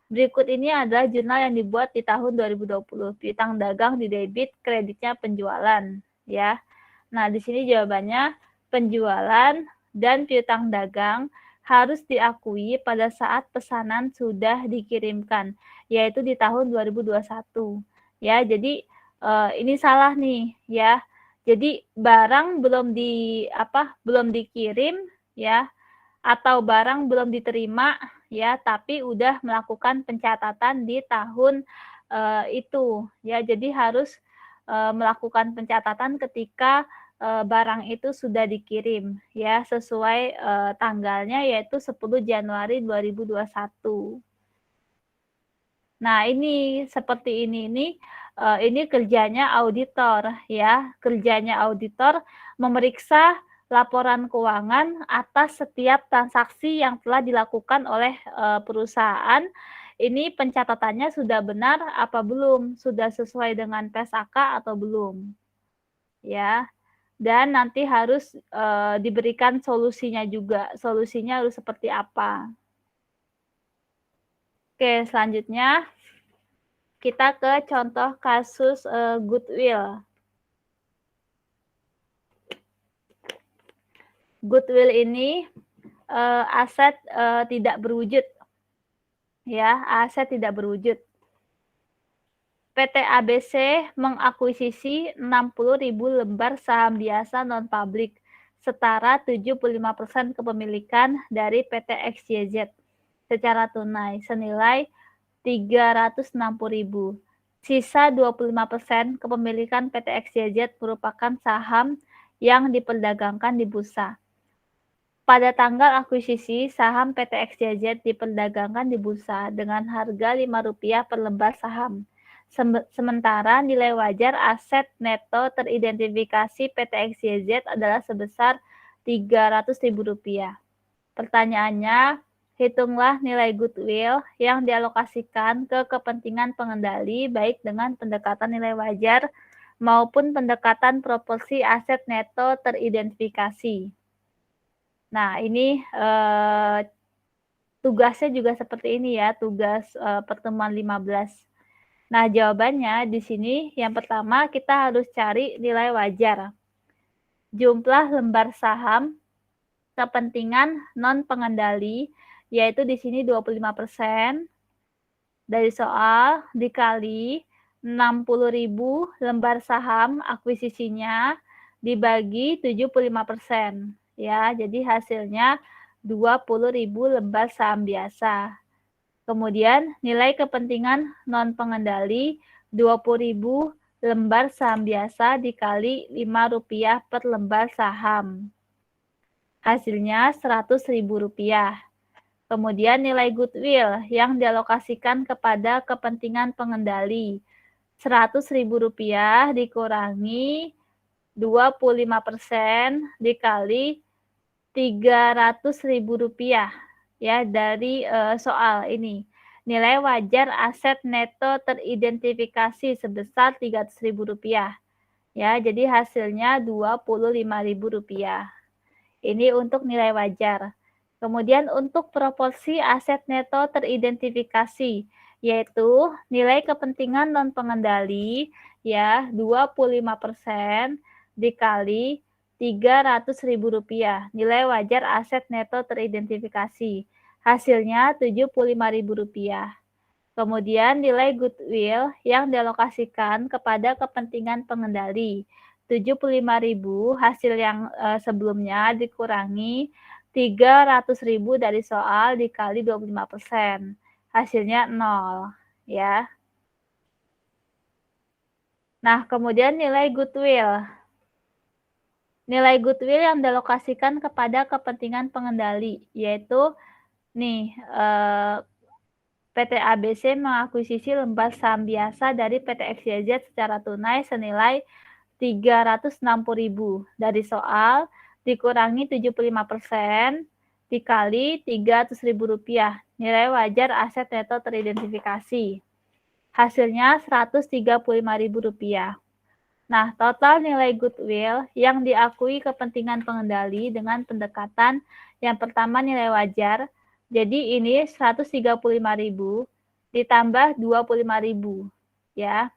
Berikut ini adalah jurnal yang dibuat di tahun 2020. Piutang dagang di debit, kreditnya penjualan, ya. Nah, di sini jawabannya penjualan dan piutang dagang harus diakui pada saat pesanan sudah dikirimkan, yaitu di tahun 2021. Ya, jadi ini salah nih, ya. Jadi barang belum dikirim, ya, atau barang belum diterima, ya, tapi udah melakukan pencatatan di tahun itu, ya. Jadi harus melakukan pencatatan ketika barang itu sudah dikirim, ya, sesuai tanggalnya yaitu 10 Januari 2021. Nah, ini seperti ini kerjanya auditor, ya. Kerjanya auditor memeriksa laporan keuangan atas setiap transaksi yang telah dilakukan oleh perusahaan. Ini pencatatannya sudah benar apa belum? Sudah sesuai dengan PSAK atau belum? Ya. Dan nanti harus diberikan solusinya juga. Solusinya harus seperti apa? Oke, selanjutnya kita ke contoh kasus goodwill. Goodwill ini aset tidak berwujud, ya, aset tidak berwujud. PT ABC mengakuisisi 60.000 lembar saham biasa non-publik, setara 75% kepemilikan dari PT XYZ secara tunai senilai 360.000. Sisa 25% kepemilikan PT XYZ merupakan saham yang diperdagangkan di bursa. Pada tanggal akuisisi, saham PT XYZ diperdagangkan di bursa dengan harga Rp5 per lembar saham. Sementara nilai wajar aset neto teridentifikasi PT XYZ adalah sebesar Rp300.000. Pertanyaannya, hitunglah nilai goodwill yang dialokasikan ke kepentingan pengendali baik dengan pendekatan nilai wajar maupun pendekatan proporsi aset neto teridentifikasi. Nah, ini tugasnya juga seperti ini ya, tugas pertemuan 15. Nah, jawabannya di sini yang pertama kita harus cari nilai wajar. Jumlah lembar saham kepentingan non pengendali yaitu di sini 25% dari soal dikali 60.000 lembar saham akuisisinya dibagi 75%. Ya, jadi hasilnya 20.000 lembar saham biasa. Kemudian nilai kepentingan non pengendali 20.000 lembar saham biasa dikali Rp5 per lembar saham. Hasilnya Rp100.000. Kemudian nilai goodwill yang dialokasikan kepada kepentingan pengendali Rp100.000 dikurangi 25% dikali Rp300.000 ya dari soal ini. Nilai wajar aset neto teridentifikasi sebesar Rp300.000 ya, jadi hasilnya Rp25.000. Ini untuk nilai wajar. Kemudian untuk proporsi aset neto teridentifikasi yaitu nilai kepentingan non pengendali ya 25% dikali Rp300.000 nilai wajar aset neto teridentifikasi. Hasilnya Rp75.000. Kemudian nilai goodwill yang dialokasikan kepada kepentingan pengendali 75.000 hasil yang sebelumnya dikurangi 300.000 dari soal dikali 25%. Hasilnya 0 ya. Nah, kemudian nilai goodwill. Nilai goodwill yang dialokasikan kepada kepentingan pengendali yaitu nih PT ABC mengakuisisi lembar saham biasa dari PT XYZ secara tunai senilai 360.000 dari soal dikurangi 75% dikali Rp300.000 nilai wajar aset neto teridentifikasi. Hasilnya Rp135.000. Nah, total nilai goodwill yang diakui kepentingan pengendali dengan pendekatan yang pertama nilai wajar. Jadi ini 135.000 ditambah 25.000 ya.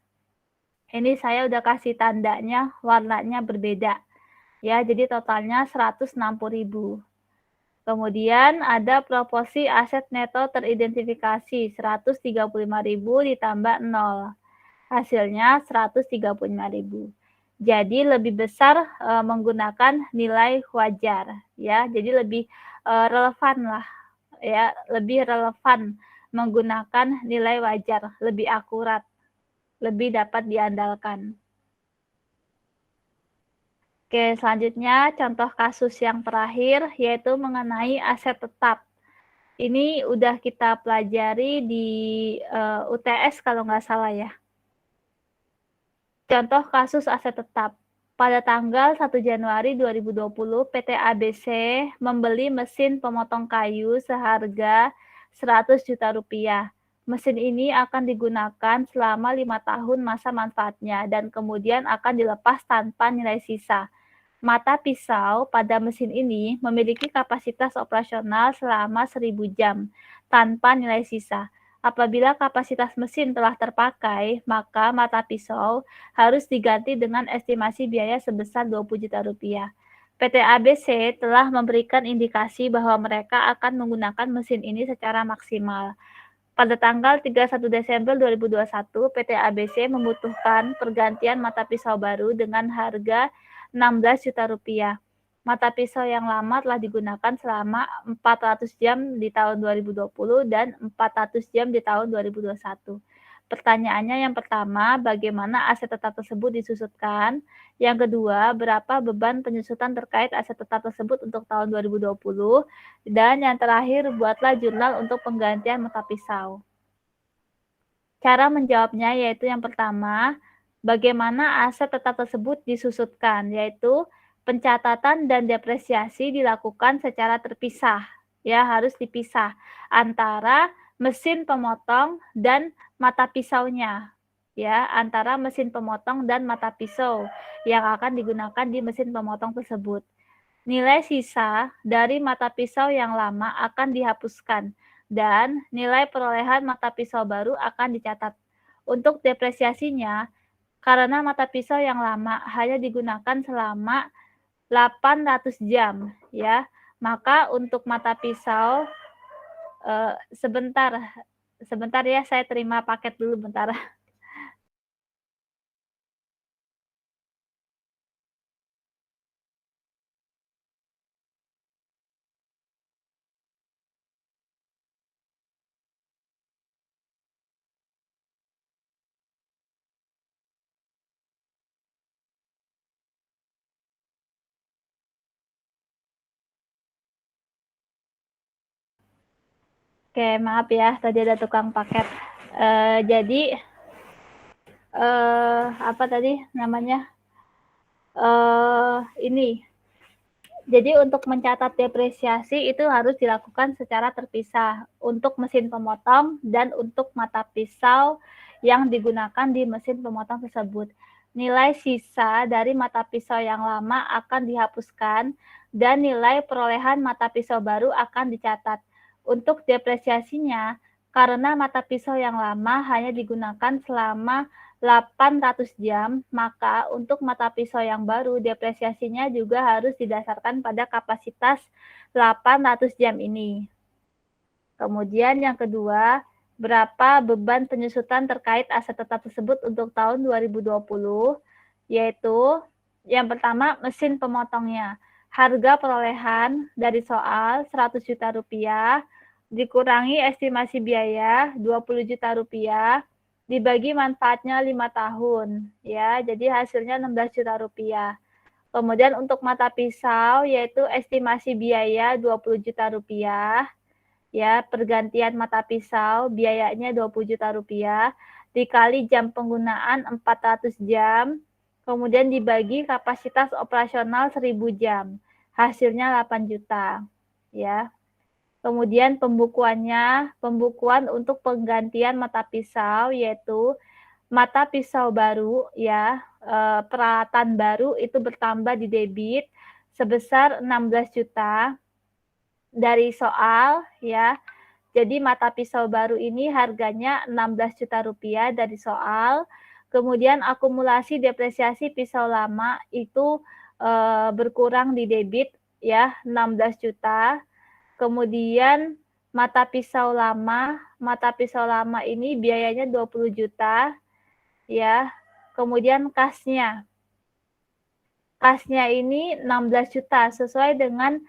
Ini saya udah kasih tandanya, warnanya berbeda. Ya, jadi totalnya 160.000. Kemudian ada proporsi aset neto teridentifikasi 135.000 ditambah 0. Hasilnya 135.000. Jadi lebih besar menggunakan nilai wajar ya. Jadi lebih relevan lah ya, lebih relevan menggunakan nilai wajar, lebih akurat, lebih dapat diandalkan. Oke, selanjutnya contoh kasus yang terakhir yaitu mengenai aset tetap. Ini udah kita pelajari di UTS kalau nggak salah ya. Contoh kasus aset tetap. Pada tanggal 1 Januari 2020, PT ABC membeli mesin pemotong kayu seharga Rp100 juta. Mesin ini akan digunakan selama 5 tahun masa manfaatnya dan kemudian akan dilepas tanpa nilai sisa. Mata pisau pada mesin ini memiliki kapasitas operasional selama 1.000 jam tanpa nilai sisa. Apabila kapasitas mesin telah terpakai, maka mata pisau harus diganti dengan estimasi biaya sebesar Rp20 juta. PT ABC telah memberikan indikasi bahwa mereka akan menggunakan mesin ini secara maksimal. Pada tanggal 31 Desember 2021, PT ABC membutuhkan pergantian mata pisau baru dengan harga Rp16 juta. Mata pisau yang lama telah digunakan selama 400 jam di tahun 2020 dan 400 jam di tahun 2021. Pertanyaannya yang pertama, bagaimana aset tetap tersebut disusutkan? Yang kedua, berapa beban penyusutan terkait aset tetap tersebut untuk tahun 2020? Dan yang terakhir, buatlah jurnal untuk penggantian mata pisau. Cara menjawabnya yaitu yang pertama, bagaimana aset tetap tersebut disusutkan, yaitu pencatatan dan depresiasi dilakukan secara terpisah, ya harus dipisah antara mesin pemotong dan mata pisaunya, ya antara mesin pemotong dan mata pisau yang akan digunakan di mesin pemotong tersebut. Nilai sisa dari mata pisau yang lama akan dihapuskan dan nilai perolehan mata pisau baru akan dicatat. Untuk depresiasinya, karena mata pisau yang lama hanya digunakan selama 800 jam, ya. Maka untuk mata pisau sebentar ya, saya terima paket dulu bentar. Oke, maaf ya, tadi ada tukang paket. Jadi apa tadi namanya? Ini. Jadi untuk mencatat depresiasi itu harus dilakukan secara terpisah untuk mesin pemotong dan untuk mata pisau yang digunakan di mesin pemotong tersebut. Nilai sisa dari mata pisau yang lama akan dihapuskan dan nilai perolehan mata pisau baru akan dicatat. Untuk depresiasinya, karena mata pisau yang lama hanya digunakan selama 800 jam, maka untuk mata pisau yang baru depresiasinya juga harus didasarkan pada kapasitas 800 jam ini. Kemudian yang kedua, berapa beban penyusutan terkait aset tetap tersebut untuk tahun 2020, yaitu yang pertama mesin pemotongnya. Harga perolehan dari soal 100 juta rupiah dikurangi estimasi biaya 20 juta rupiah dibagi manfaatnya 5 tahun, ya. Jadi hasilnya 16 juta rupiah. Kemudian untuk mata pisau yaitu estimasi biaya 20 juta rupiah, ya, pergantian mata pisau biayanya 20 juta rupiah dikali jam penggunaan 400 jam, kemudian dibagi kapasitas operasional 1000 jam. Hasilnya 8 juta, ya. Kemudian pembukuan untuk penggantian mata pisau yaitu mata pisau baru, ya, peralatan baru itu bertambah di debit sebesar 16 juta dari soal, ya. Jadi mata pisau baru ini harganya 16 juta rupiah dari soal. Kemudian akumulasi depresiasi pisau lama itu berkurang di debit, ya, 16 juta. Kemudian mata pisau lama ini biayanya 20 juta, ya. Kemudian kasnya ini 16 juta sesuai dengan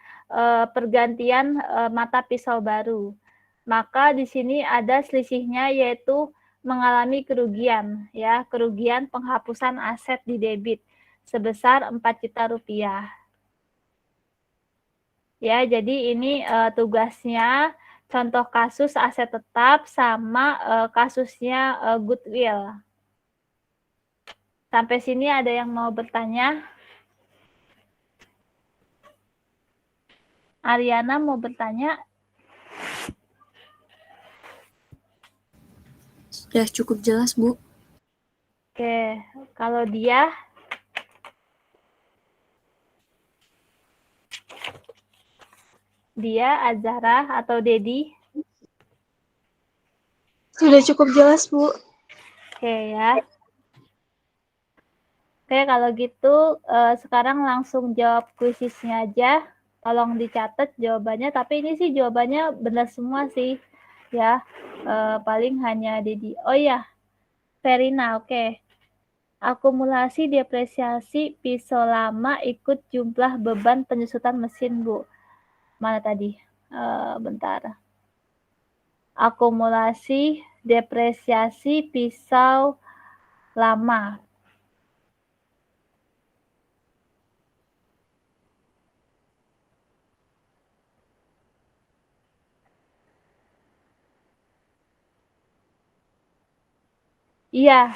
pergantian mata pisau baru. Maka di sini ada selisihnya yaitu mengalami kerugian, ya, kerugian penghapusan aset di debit sebesar 4 juta rupiah. Ya, jadi ini tugasnya contoh kasus aset tetap sama kasusnya goodwill. Sampai sini ada yang mau bertanya? Ariana mau bertanya? Sudah cukup jelas, Bu. Oke, kalau dia Azahra atau Dedi? Sudah cukup jelas, Bu. Oke ya. Oke, kalau gitu sekarang langsung jawab kuisisnya aja. Tolong dicatat jawabannya, tapi ini sih jawabannya benar semua sih. Ya, paling hanya Dedi. Oh ya, Verina, oke. Akumulasi depresiasi pisau lama ikut jumlah beban penyusutan mesin, Bu. Mana tadi? Bentar. Akumulasi depresiasi pisau lama. Iya,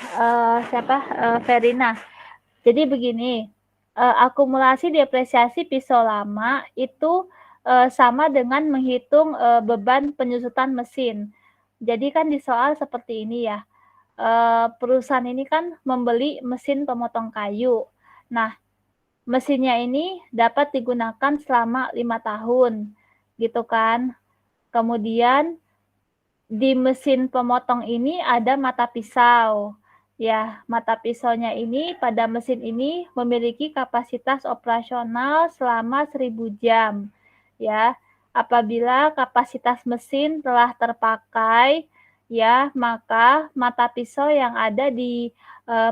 Verina. Jadi begini, akumulasi depresiasi pisau lama itu sama dengan menghitung beban penyusutan mesin. Jadi kan di soal seperti ini ya, perusahaan ini kan membeli mesin pemotong kayu. Nah, mesinnya ini dapat digunakan selama 5 tahun, gitu kan. Kemudian di mesin pemotong ini ada mata pisau. Ya, mata pisaunya ini pada mesin ini memiliki kapasitas operasional selama 1000 jam. Ya, apabila kapasitas mesin telah terpakai, ya, maka mata pisau yang ada di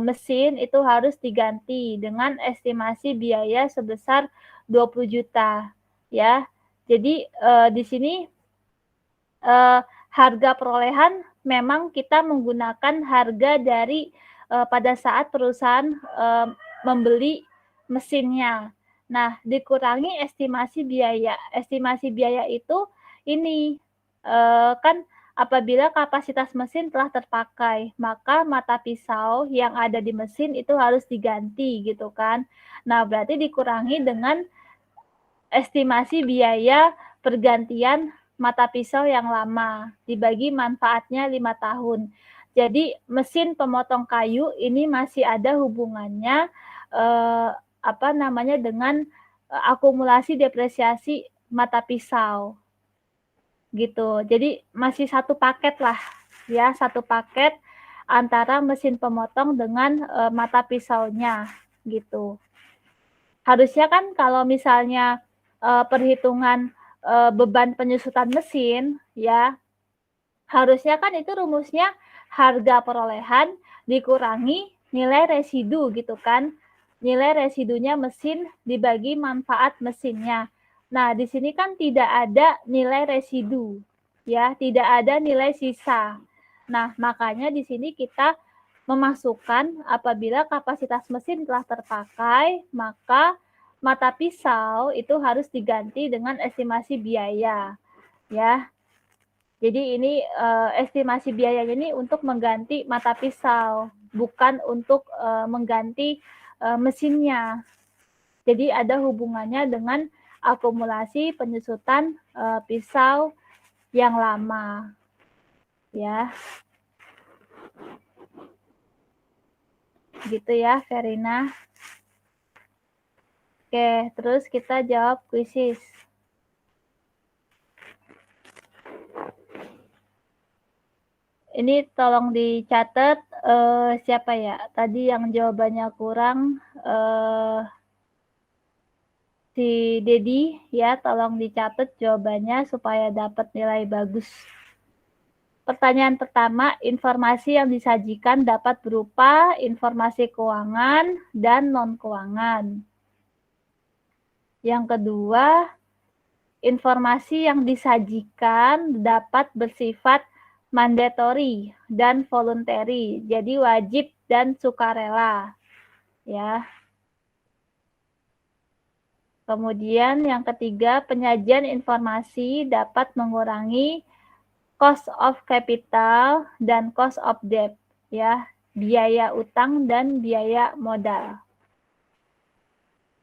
mesin itu harus diganti dengan estimasi biaya sebesar 20 juta. Ya, jadi di sini harga perolehan memang kita menggunakan harga dari pada saat perusahaan membeli mesinnya. Nah, dikurangi estimasi biaya. Estimasi biaya itu ini kan apabila kapasitas mesin telah terpakai, maka mata pisau yang ada di mesin itu harus diganti gitu kan. Nah, berarti dikurangi dengan estimasi biaya pergantian mata pisau yang lama, dibagi manfaatnya 5 tahun. Jadi mesin pemotong kayu ini masih ada hubungannya dengan akumulasi depresiasi mata pisau. Gitu. Jadi masih satu paket lah ya, satu paket antara mesin pemotong dengan mata pisaunya gitu. Harusnya kan kalau misalnya perhitungan beban penyusutan mesin ya, harusnya kan itu rumusnya harga perolehan dikurangi nilai residu gitu kan. Nilai residunya mesin dibagi manfaat mesinnya. Nah, di sini kan tidak ada nilai residu ya, tidak ada nilai sisa. Nah, makanya di sini kita memasukkan apabila kapasitas mesin telah terpakai, maka mata pisau itu harus diganti dengan estimasi biaya, ya. Jadi ini estimasi biayanya ini untuk mengganti mata pisau, bukan untuk mengganti mesinnya. Jadi ada hubungannya dengan akumulasi penyusutan pisau yang lama, ya. Gitu ya, Verina. Oke, terus kita jawab kuisis. Ini tolong dicatat siapa ya? Tadi yang jawabannya kurang si Dedi ya, tolong dicatat jawabannya supaya dapat nilai bagus. Pertanyaan pertama, informasi yang disajikan dapat berupa informasi keuangan dan non-keuangan. Yang kedua, informasi yang disajikan dapat bersifat mandatory dan voluntary, jadi wajib dan sukarela. Ya. Kemudian yang ketiga, penyajian informasi dapat mengurangi cost of capital dan cost of debt, ya, biaya utang dan biaya modal.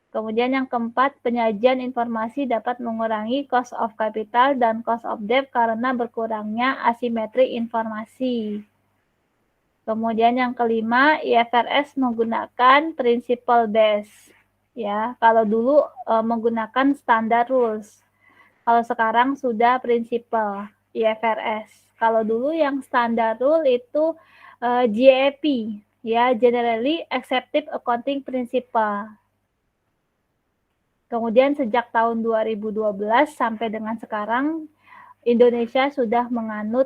Kemudian yang keempat, penyajian informasi dapat mengurangi cost of capital dan cost of debt karena berkurangnya asimetri informasi. Kemudian yang kelima, IFRS menggunakan principle base. Ya, kalau dulu menggunakan standard rules. Kalau sekarang sudah principle IFRS. Kalau dulu yang standard rule itu GAAP, ya, Generally Accepted Accounting Principle. Kemudian sejak tahun 2012 sampai dengan sekarang, Indonesia sudah menganut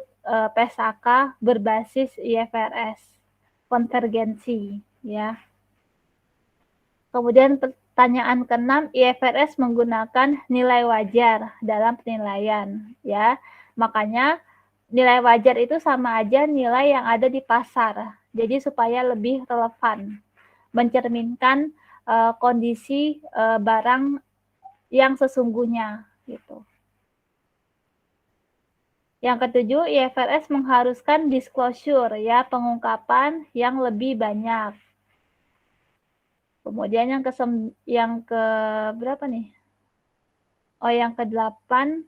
PSAK berbasis IFRS, konvergensi, ya. Kemudian pertanyaan ke-6, IFRS menggunakan nilai wajar dalam penilaian, ya. Makanya nilai wajar itu sama aja nilai yang ada di pasar. Jadi supaya lebih relevan, mencerminkan kondisi barang yang sesungguhnya gitu. Yang ketujuh, IFRS mengharuskan disclosure, ya, pengungkapan yang lebih banyak. Kemudian yang ke berapa nih? Oh, yang ke-8,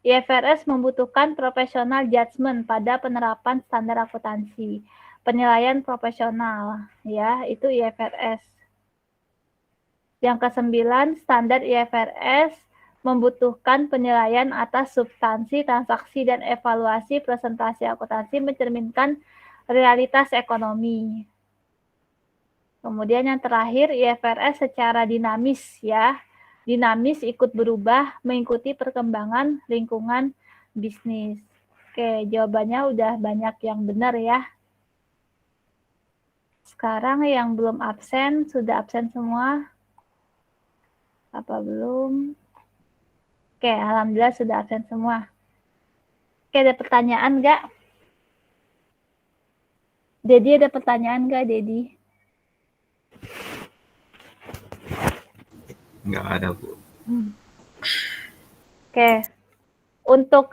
IFRS membutuhkan professional judgment pada penerapan standar akuntansi. Penilaian profesional, ya, itu IFRS. Yang ke-9, standar IFRS membutuhkan penilaian atas substansi, transaksi, dan evaluasi presentasi akuntansi mencerminkan realitas ekonomi. Kemudian yang terakhir, IFRS secara dinamis, ya. Dinamis ikut berubah mengikuti perkembangan lingkungan bisnis. Oke, jawabannya udah banyak yang benar ya. Sekarang yang belum absen, sudah absen semua? Apa belum? Oke, alhamdulillah sudah absen semua. Oke, ada pertanyaan nggak? Dedi, ada pertanyaan nggak, Dedi? Nggak ada, Bu. Oke. Untuk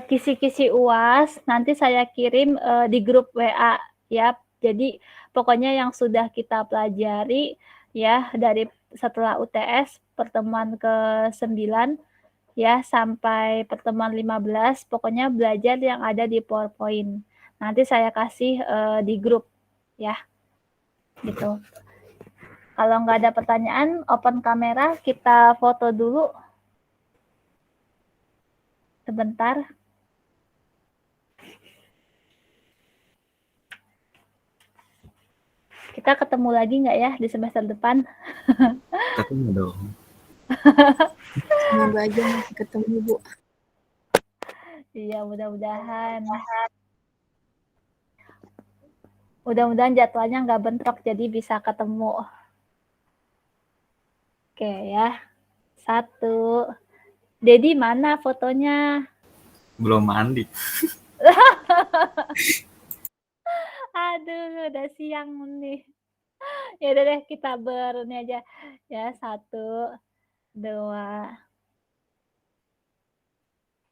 kisi-kisi UAS, nanti saya kirim di grup WA, ya. Jadi, pokoknya yang sudah kita pelajari, ya, dari setelah UTS, pertemuan ke-9, ya, sampai pertemuan 15, pokoknya belajar yang ada di PowerPoint. Nanti saya kasih di grup, ya, gitu. Kalau nggak ada pertanyaan, open kamera, kita foto dulu. Sebentar. Kita ketemu lagi nggak ya di semester depan? Ketemu dong. Semoga aja masih ketemu, Bu. Iya, mudah-mudahan. Mudah-mudahan jadwalnya nggak bentrok, jadi bisa ketemu. Oke ya. 1. Dedi, mana fotonya? Belum mandi. Aduh, udah siang nih. Ya udah deh, kita ini aja. Ya, 1, 2.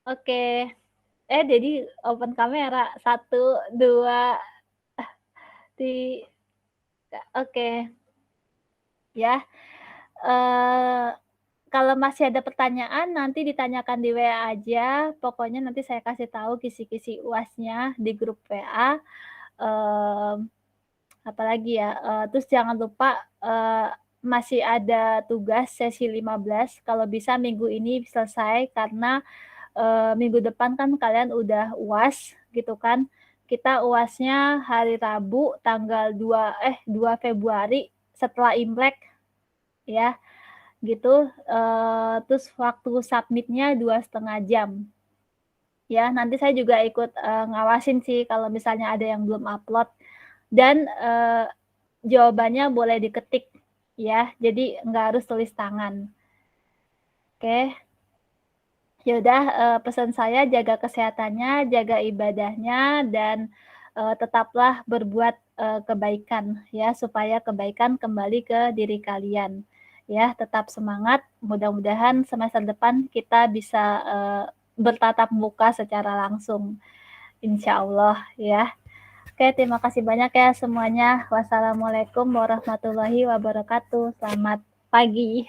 Oke. Dedi open kamera. 1, 2, 3. Oke. Ya. Kalau masih ada pertanyaan, nanti ditanyakan di WA aja. Pokoknya nanti saya kasih tahu kisi-kisi UAS-nya di grup WA. Apalagi ya, terus jangan lupa masih ada tugas sesi 15. Kalau bisa minggu ini selesai, karena minggu depan kan kalian udah UAS gitu kan. Kita UAS-nya hari Rabu tanggal 2 Februari setelah Imlek, ya. Gitu, terus waktu submit-nya 2,5 jam. Ya, nanti saya juga ikut ngawasin sih kalau misalnya ada yang belum upload. Dan jawabannya boleh diketik, ya. Jadi nggak harus tulis tangan. Oke. Ya udah, pesan saya jaga kesehatannya, jaga ibadahnya, dan tetaplah berbuat kebaikan, ya, supaya kebaikan kembali ke diri kalian. Ya, tetap semangat. Mudah-mudahan semester depan kita bisa bertatap muka secara langsung, insya Allah, ya. Oke, terima kasih banyak ya semuanya. Wassalamualaikum warahmatullahi wabarakatuh. Selamat pagi.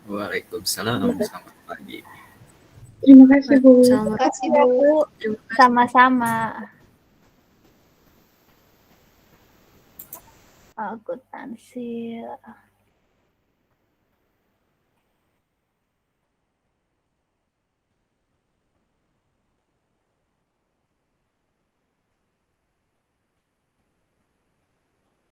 Waalaikumsalam. Selamat pagi. Terima kasih, Bu. Terima kasih, Bu. Sama-sama. Akuntansi.